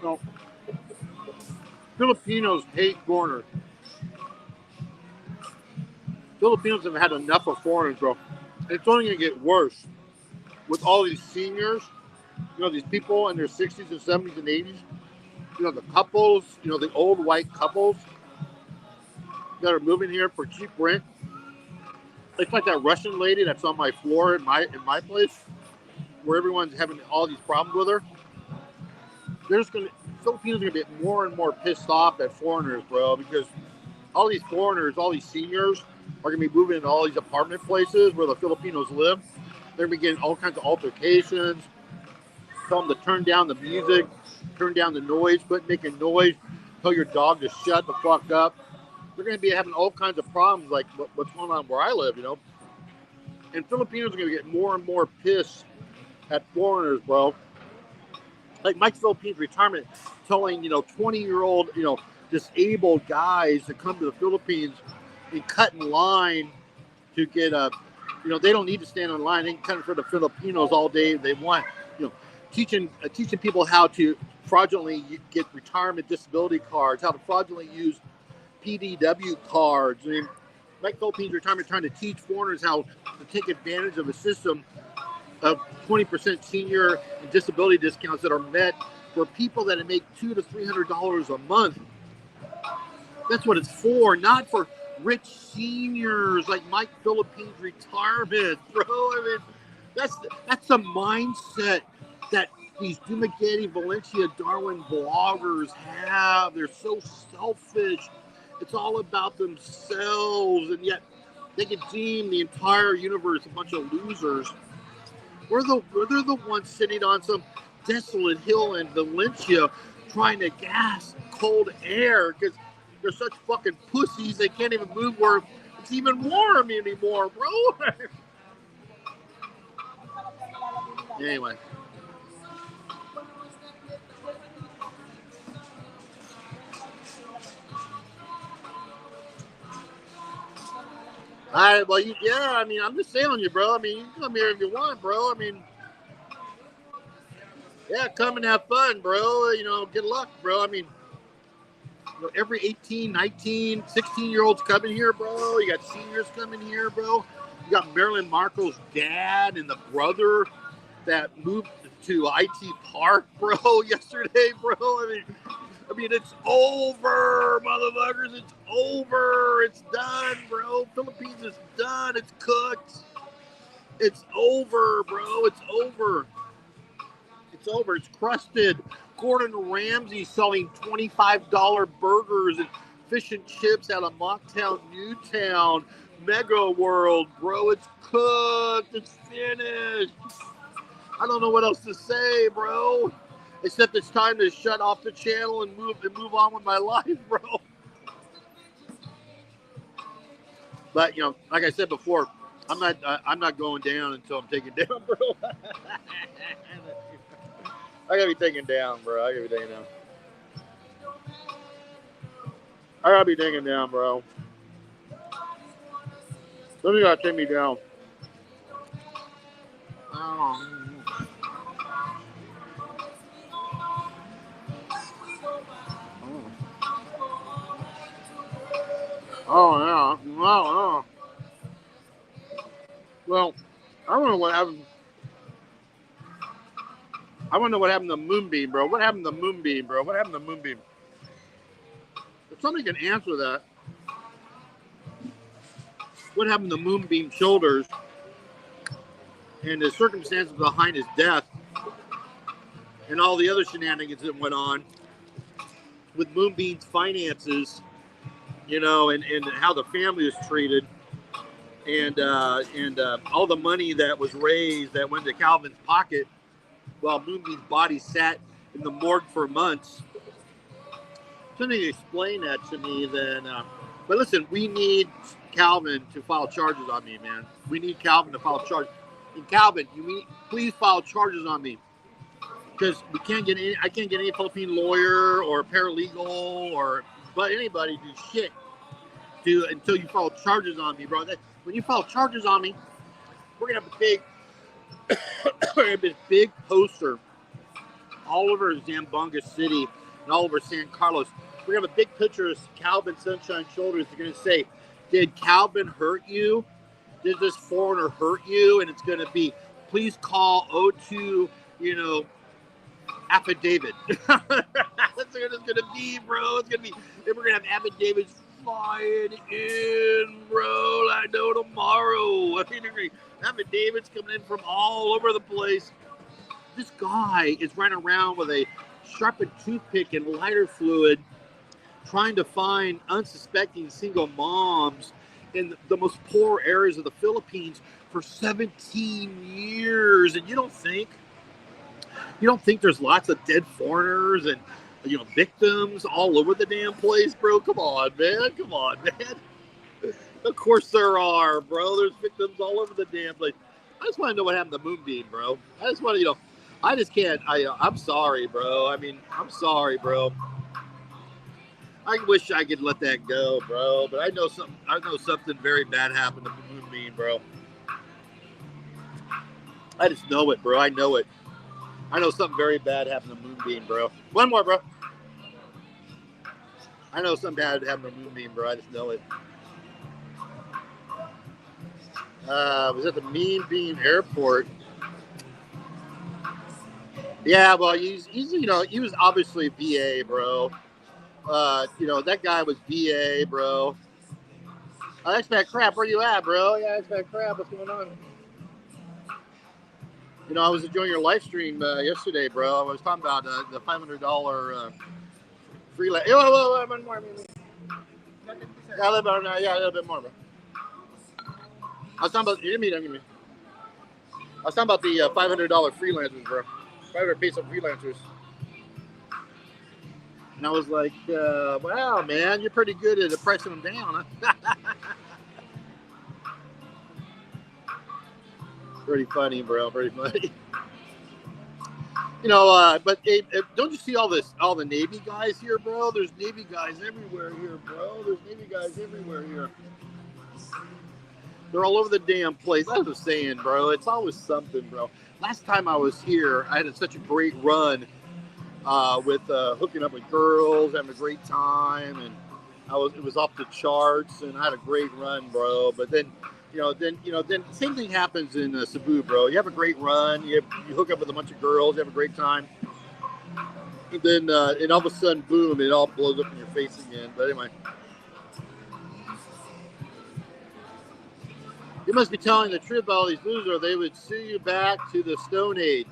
No. Filipinos hate foreigners. Filipinos have had enough of foreigners, bro. It's only going to get worse with all these seniors, these people in their 60s and 70s and 80s, the couples, the old white couples that are moving here for cheap rent. It's like that Russian lady that's on my floor in my place, where everyone's having all these problems with her. Filipinos are going to get more and more pissed off at foreigners, bro, because all these foreigners, all these seniors are going to be moving into all these apartment places where the Filipinos live. They're going to be getting all kinds of altercations. Tell them to turn down the music, turn down the noise, quit making noise, tell your dog to shut the fuck up. They're going to be having all kinds of problems like what's going on where I live, And Filipinos are going to get more and more pissed at foreigners, bro. Like Mike's Philippines retirement telling, 20-year-old, disabled guys to come to the Philippines and cut in line to get they don't need to stand in line. They can cut for the Filipinos all day if they want. Teaching people how to fraudulently get retirement disability cards, how to fraudulently use PDW cards. I mean, Mike Philippines retirement trying to teach foreigners how to take advantage of a system of 20% senior and disability discounts that are met for people that make $200 to $300 a month. That's what it's for, not for rich seniors like Mike Philippines retirement, bro. I mean, that's the mindset that these Dumagetti, Valencia, Darwin bloggers have. They're so selfish. It's all about themselves, and yet they can deem the entire universe a bunch of losers. They're the ones sitting on some desolate hill in Valencia trying to gas cold air because they're such fucking pussies they can't even move where it's even warm anymore, bro. Anyway. Well, yeah, I mean, I'm just saying you, bro. I mean, you can come here if you want, bro. I mean, yeah, come and have fun, bro. You know, good luck, bro. I mean, you know, every 18, 19, 16-year-olds coming here, bro. You got seniors coming here, bro. You got Marilyn Marco's dad and the brother that moved to IT Park, bro, yesterday, bro. I mean, it's over, motherfuckers. It's over. It's done, bro. Philippines is done. It's cooked. It's over, bro. It's over. It's over. It's crusted. Gordon Ramsay selling $25 burgers and fish and chips out of Mocktown, Newtown, Mega World, bro. It's cooked. It's finished. I don't know what else to say, bro. Except it's time to shut off the channel and move on with my life, bro. But you know, like I said before, I'm not going down until I'm taken down, bro. I gotta be taken down, bro. I gotta be taken down. I gotta be taken down, bro. Somebody gotta take me down. Oh. Oh yeah. Oh, yeah. Well, I don't know what happened. I want to know what happened to Moonbeam, bro. What happened to Moonbeam, bro? What happened to Moonbeam? If somebody can answer that, what happened to Moonbeam's shoulders and the circumstances behind his death and all the other shenanigans that went on with Moonbeam's finances, you know, and how the family was treated and all the money that was raised that went to Calvin's pocket while Moonbeam's body sat in the morgue for months. Somebody explain that to me then. But listen, we need Calvin to file charges on me, man. We need Calvin to file charges. And Calvin, please file charges on me. Because I can't get any Philippine lawyer or paralegal but anybody to do shit until you file charges on me, bro. When you file charges on me, we're gonna have this big poster all over Zamboanga City and all over San Carlos. We're gonna have a big picture of Calvin Sunshine Shoulders. They're gonna say, "Did Calvin hurt you? Did this foreigner hurt you?" And it's gonna be, "Please call O2, you know, affidavit." That's what it's gonna be, bro. It's gonna be. And we're gonna have affidavits flying in, bro. I know tomorrow. I mean, affidavits coming in from all over the place. This guy is running around with a sharpened toothpick and lighter fluid, trying to find unsuspecting single moms in the most poor areas of the Philippines for 17 years. And you don't think there's lots of dead foreigners and, you know, victims all over the damn place, bro? Come on, man. Of course there are, bro. There's victims all over the damn place. I just want to know what happened to Moonbeam, bro. I just want to, you know, I just can't. I'm sorry, bro. I mean, I'm sorry, bro. I wish I could let that go, bro. But I know something very bad happened to Moonbeam, bro. I just know it, bro. I know it. I know something very bad happened to Moonbeam, bro. One more, bro. I know something bad happened to Moonbeam, bro. I just know it. Was at the Mean Bean Airport. Yeah, well, he's you know, he was obviously VA, bro. You know, that guy was VA, bro. Expat Crap, where you at, bro? Yeah, Expat Crap, what's going on? You know, I was enjoying your live stream yesterday, bro. I was talking about the $500 freelance. Whoa, one more. Yeah, a little bit more, bro. I was talking about, give me. I was talking about the $500 freelancers, bro. 500 peso freelancers. And I was like, wow, man, you're pretty good at pricing them down, huh? Pretty funny, bro. Pretty funny. You know, but don't you see all the Navy guys here, bro? There's Navy guys everywhere here, bro. There's Navy guys everywhere here. They're all over the damn place. I was saying, bro, it's always something, bro. Last time I was here, I had such a great run with hooking up with girls, having a great time, and it was off the charts, and I had a great run, bro. But then, then the same thing happens in Cebu, bro. You have a great run, you hook up with a bunch of girls, you have a great time, and then and all of a sudden, boom, it all blows up in your face again. But anyway. You must be telling the truth about all these losers, or they would sue you back to the Stone Age.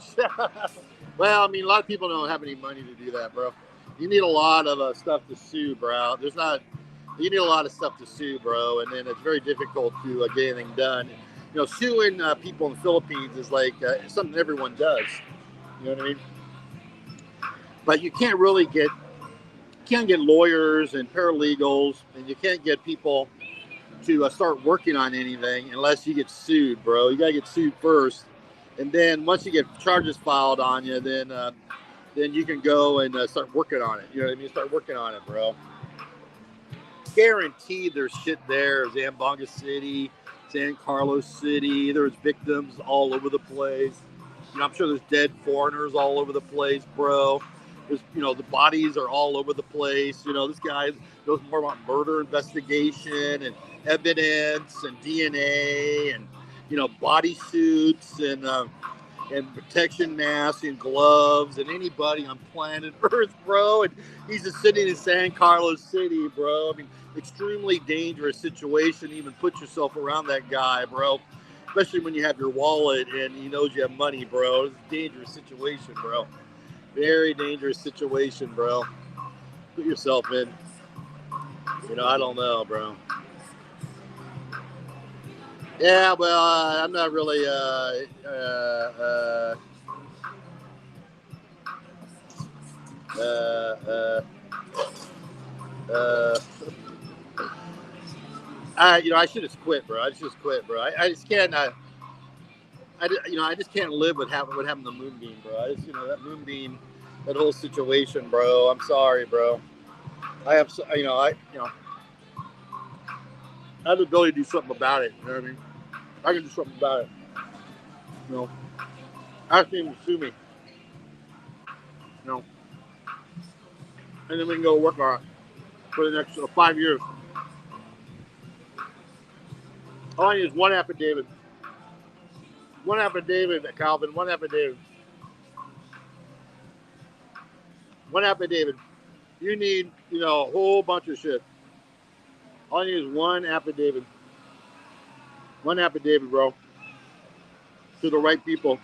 Well, I mean, a lot of people don't have any money to do that, bro. You need a lot of stuff to sue, bro. You need a lot of stuff to sue, bro, and then it's very difficult to get anything done. Suing people in the Philippines is like something everyone does. You know what I mean? But you can't get lawyers and paralegals, and you can't get people to start working on anything unless you get sued, bro. You gotta get sued first, and then once you get charges filed on you, then you can go and start working on it. You know what I mean? Start working on it, bro. Guaranteed, there's shit there. Zamboanga City, San Carlos City. There's victims all over the place. I'm sure there's dead foreigners all over the place, bro. There's, the bodies are all over the place. This guy knows more about murder investigation and evidence and DNA and, body suits and protection masks and gloves and anybody on planet Earth, bro. And he's just sitting in San Carlos City, bro. I mean, extremely dangerous situation. Even put yourself around that guy, bro. Especially when you have your wallet and he knows you have money, bro. It's a dangerous situation, bro. Very dangerous situation, bro. Put yourself in. I don't know, bro. Yeah, well, I'm not really. I should have quit, bro. I just quit, bro. I just can't. I just can't live with what happened to Moonbeam, bro. That Moonbeam, that whole situation, bro. I'm sorry, bro. I have, I have the ability to do something about it. You know what I mean? I can do something about it. Ask him to sue me. And then we can go work on it for the next 5 years. All I need is one affidavit. One affidavit, Calvin. One affidavit. One affidavit. You need, a whole bunch of shit. All I need is one affidavit. One affidavit, bro. To the right people.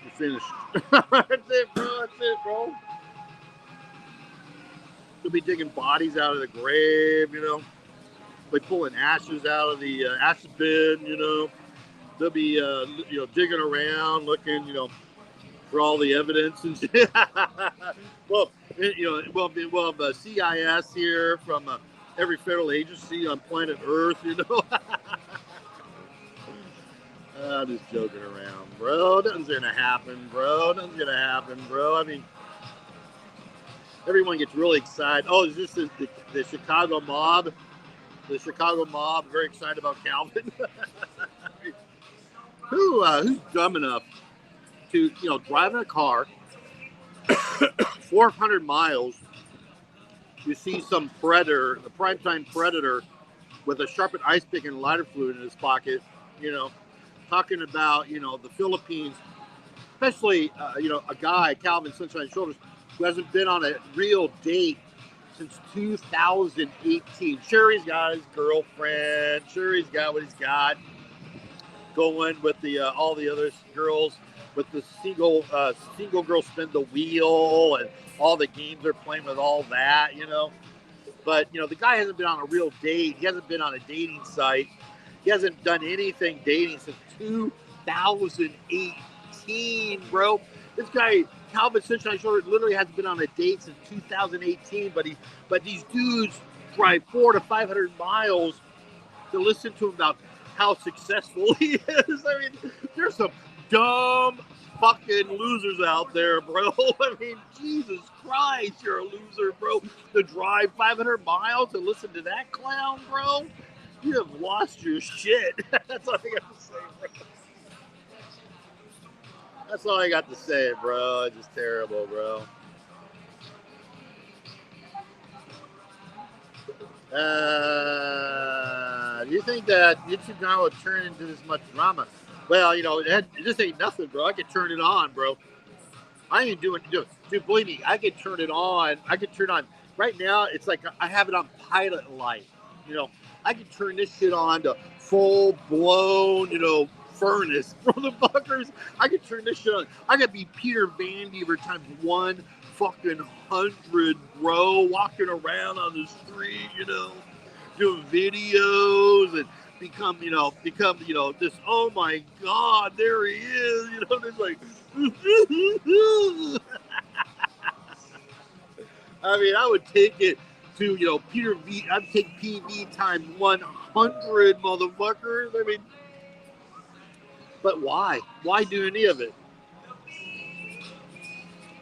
You're finished. That's it, bro. That's it, bro. They'll be digging bodies out of the grave, Like pulling ashes out of the ash bin, They'll be, digging around, looking, for all the evidence and shit. Well, we'll have CIS here from every federal agency on planet Earth, I'm just joking around, bro. Nothing's gonna happen, bro. Nothing's gonna happen, bro. I mean, everyone gets really excited. Oh, is this the Chicago mob? The Chicago mob, very excited about Calvin. Who's dumb enough to, drive in a car 400 miles, you see some predator, the primetime predator, with a sharpened ice pick and lighter fluid in his pocket, talking about, the Philippines, especially, a guy, Calvin Sunshine Shoulders, who hasn't been on a real date since 2018. Sure, he's got his girlfriend. Sure, he's got what he's got going with the all the other girls, with the single girl spin the wheel and all the games they're playing with all that, But, the guy hasn't been on a real date. He hasn't been on a dating site. He hasn't done anything dating since 2018, bro. This guy, Calvin Sunshine Shoulders, literally hasn't been on a date since 2018. But these dudes drive 400 to 500 miles to listen to him about how successful he is. I mean, there's some dumb fucking losers out there, bro. I mean, Jesus Christ, you're a loser, bro. To drive 500 miles and listen to that clown, bro. You have lost your shit. That's all I got to say, bro. That's all I got to say, bro. It's just terrible, bro. Do you think that YouTube now would turn into this much drama? Well, it just ain't nothing, bro. I could turn it on, bro. I ain't doing, dude. Believe me, I could turn it on. I could turn on. Right now, it's like I have it on pilot light. You know, I could turn this shit on to full blown, furnace, motherfuckers. I could turn this shit on. I could be Peter Van Beaver times 1 fucking 100, bro, walking around on the street, doing videos and become this. Oh my God, there he is. It's like. I mean, I would take it to Peter V. I'd take PV times 100, motherfuckers. I mean, but why? Why do any of it?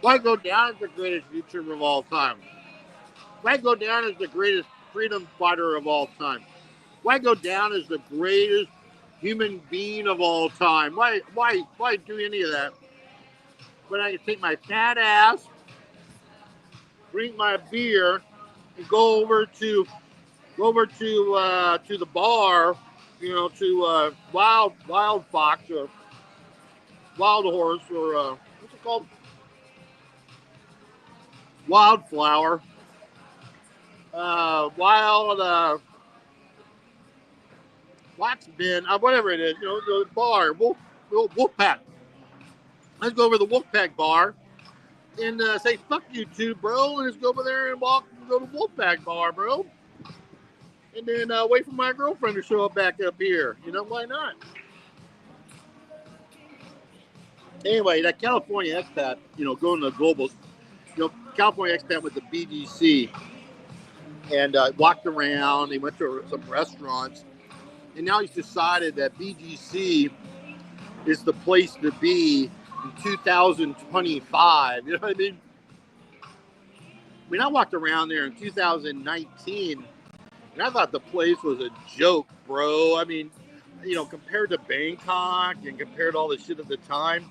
Why go down as the greatest YouTuber of all time? Why go down as the greatest freedom fighter of all time? Why go down as the greatest human being of all time? Why do any of that? When I can take my fat ass, drink my beer, and go over to the bar, to Wild Fox or Wild Horse or what's it called? Wildflower. Wild Wax Bin, whatever it is, the bar, Wolfpack. Let's go over to the Wolfpack bar and say, fuck you two, bro. And just go over there and go to Wolfpack bar, bro. And then wait for my girlfriend to show up back up here. Why not? Anyway, that California expat, going to global, California expat with the BGC and walked around. He went to some restaurants. And now he's decided that BGC is the place to be in 2025. You know what I mean? I walked around there in 2019, and I thought the place was a joke, bro. I mean, compared to Bangkok and compared to all the shit at the time,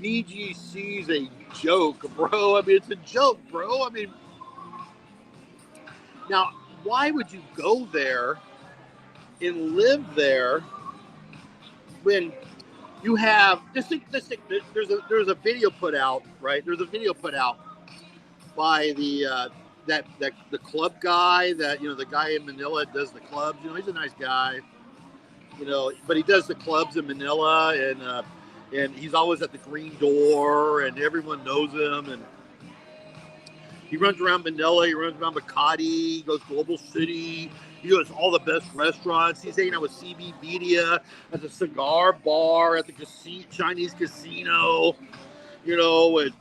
BGC's a joke, bro. I mean, it's a joke, bro. I mean, now, why would you go there and live there when you have there's a video put out, right? There's a video put out by the the club guy that the guy in Manila that does the clubs. He's a nice guy, but he does the clubs in Manila, and he's always at the green door, and everyone knows him, and he runs around Manila, he runs around Makati, he goes Global City. He goes all the best restaurants. He's hanging out with CB Media at the cigar bar, at the Chinese casino, and they're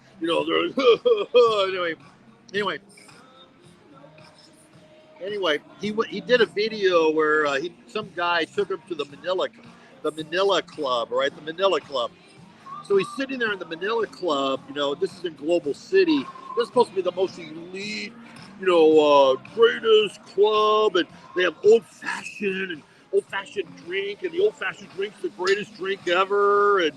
anyway, he did a video where some guy took him to the Manila Club, right? The Manila Club. So he's sitting there in the Manila Club. This is in Global City. This is supposed to be the most elite, greatest club, and they have old-fashioned drink, and the old-fashioned drink's the greatest drink ever, and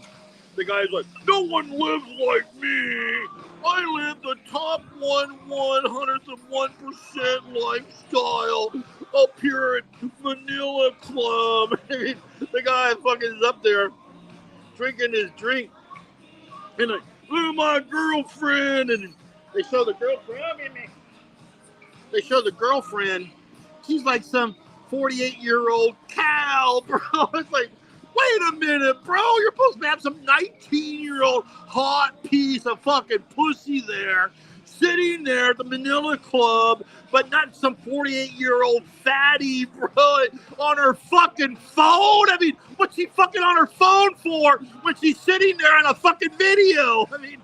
the guy's like, no one lives like me. I live the top 1/100th of 1% lifestyle up here at Manila Club. I mean, the guy fucking is up there drinking his drink, and like, look at my girlfriend, and they show the girlfriend. They show the girlfriend. She's like some 48-year-old cow, bro. It's like, wait a minute, bro. You're supposed to have some 19-year-old hot piece of fucking pussy there, sitting there at the Manila Club, but not some 48-year-old fatty, bro, on her fucking phone. I mean, what's she fucking on her phone for when she's sitting there in a fucking video? I mean,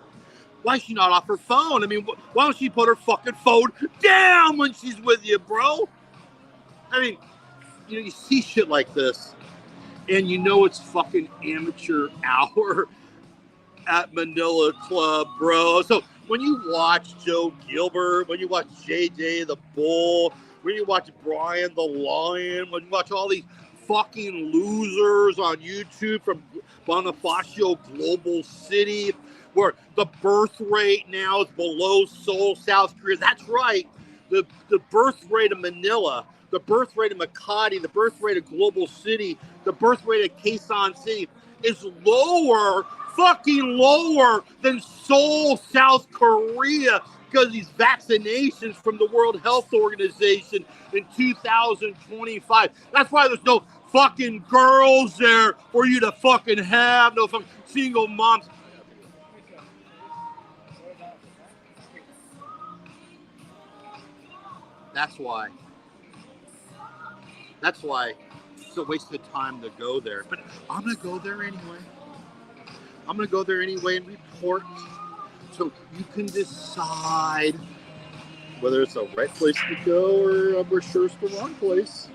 why is she not off her phone? I mean, why don't she put her fucking phone down when she's with you, bro? I mean, you see shit like this, and it's fucking amateur hour at Manila Club, bro. So when you watch Joe Gilbert, when you watch JJ the Bull, When you watch Brian the Lion, when you watch all these fucking losers on YouTube from Bonifacio Global City, where the birth rate now is below Seoul, South Korea. That's right. The birth rate of Manila, the birth rate of Makati, the birth rate of Global City, the birth rate of Quezon City is lower, fucking lower than Seoul, South Korea, because of these vaccinations from the World Health Organization in 2025. That's why there's no fucking girls there for you to fucking have, no fucking single moms. That's why. That's why it's a waste of time to go there. But I'm going to go there anyway. I'm going to go there anyway and report. So you can decide whether it's the right place to go or we're sure it's the wrong place.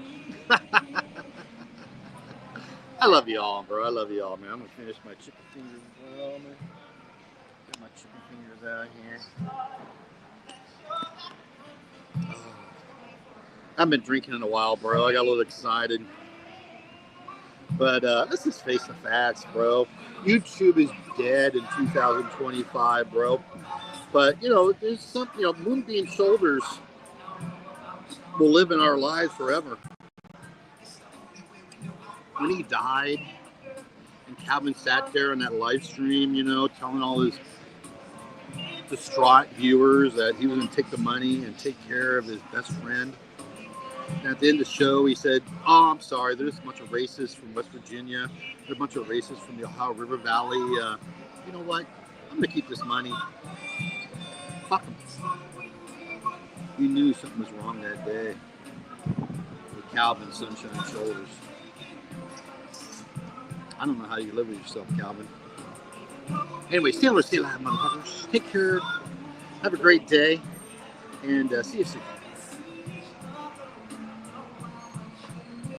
I love you all, bro. I love you all, man. I'm going to finish my chicken fingers, bro. I'm going to get my chicken fingers out here. I haven't been drinking in a while, bro. I got a little excited. But let's just face the facts, bro. YouTube is dead in 2025, bro. But, you know, there's some, you know, Moonbeam Shoulders will live in our lives forever. When he died, and Calvin sat there on that live stream, you know, telling all his distraught viewers that he was going to take the money and take care of his best friend. And at the end of the show, he said, "Oh, I'm sorry. There's a bunch of racists from West Virginia. There's a bunch of racists from the Ohio River Valley. You know what? I'm going to keep this money. Fuck them." He knew something was wrong that day with Calvin Sunshine Shoulders. I don't know how you live with yourself, Calvin. Anyway, stay alive, motherfuckers. Take care. Have a great day. And see you soon.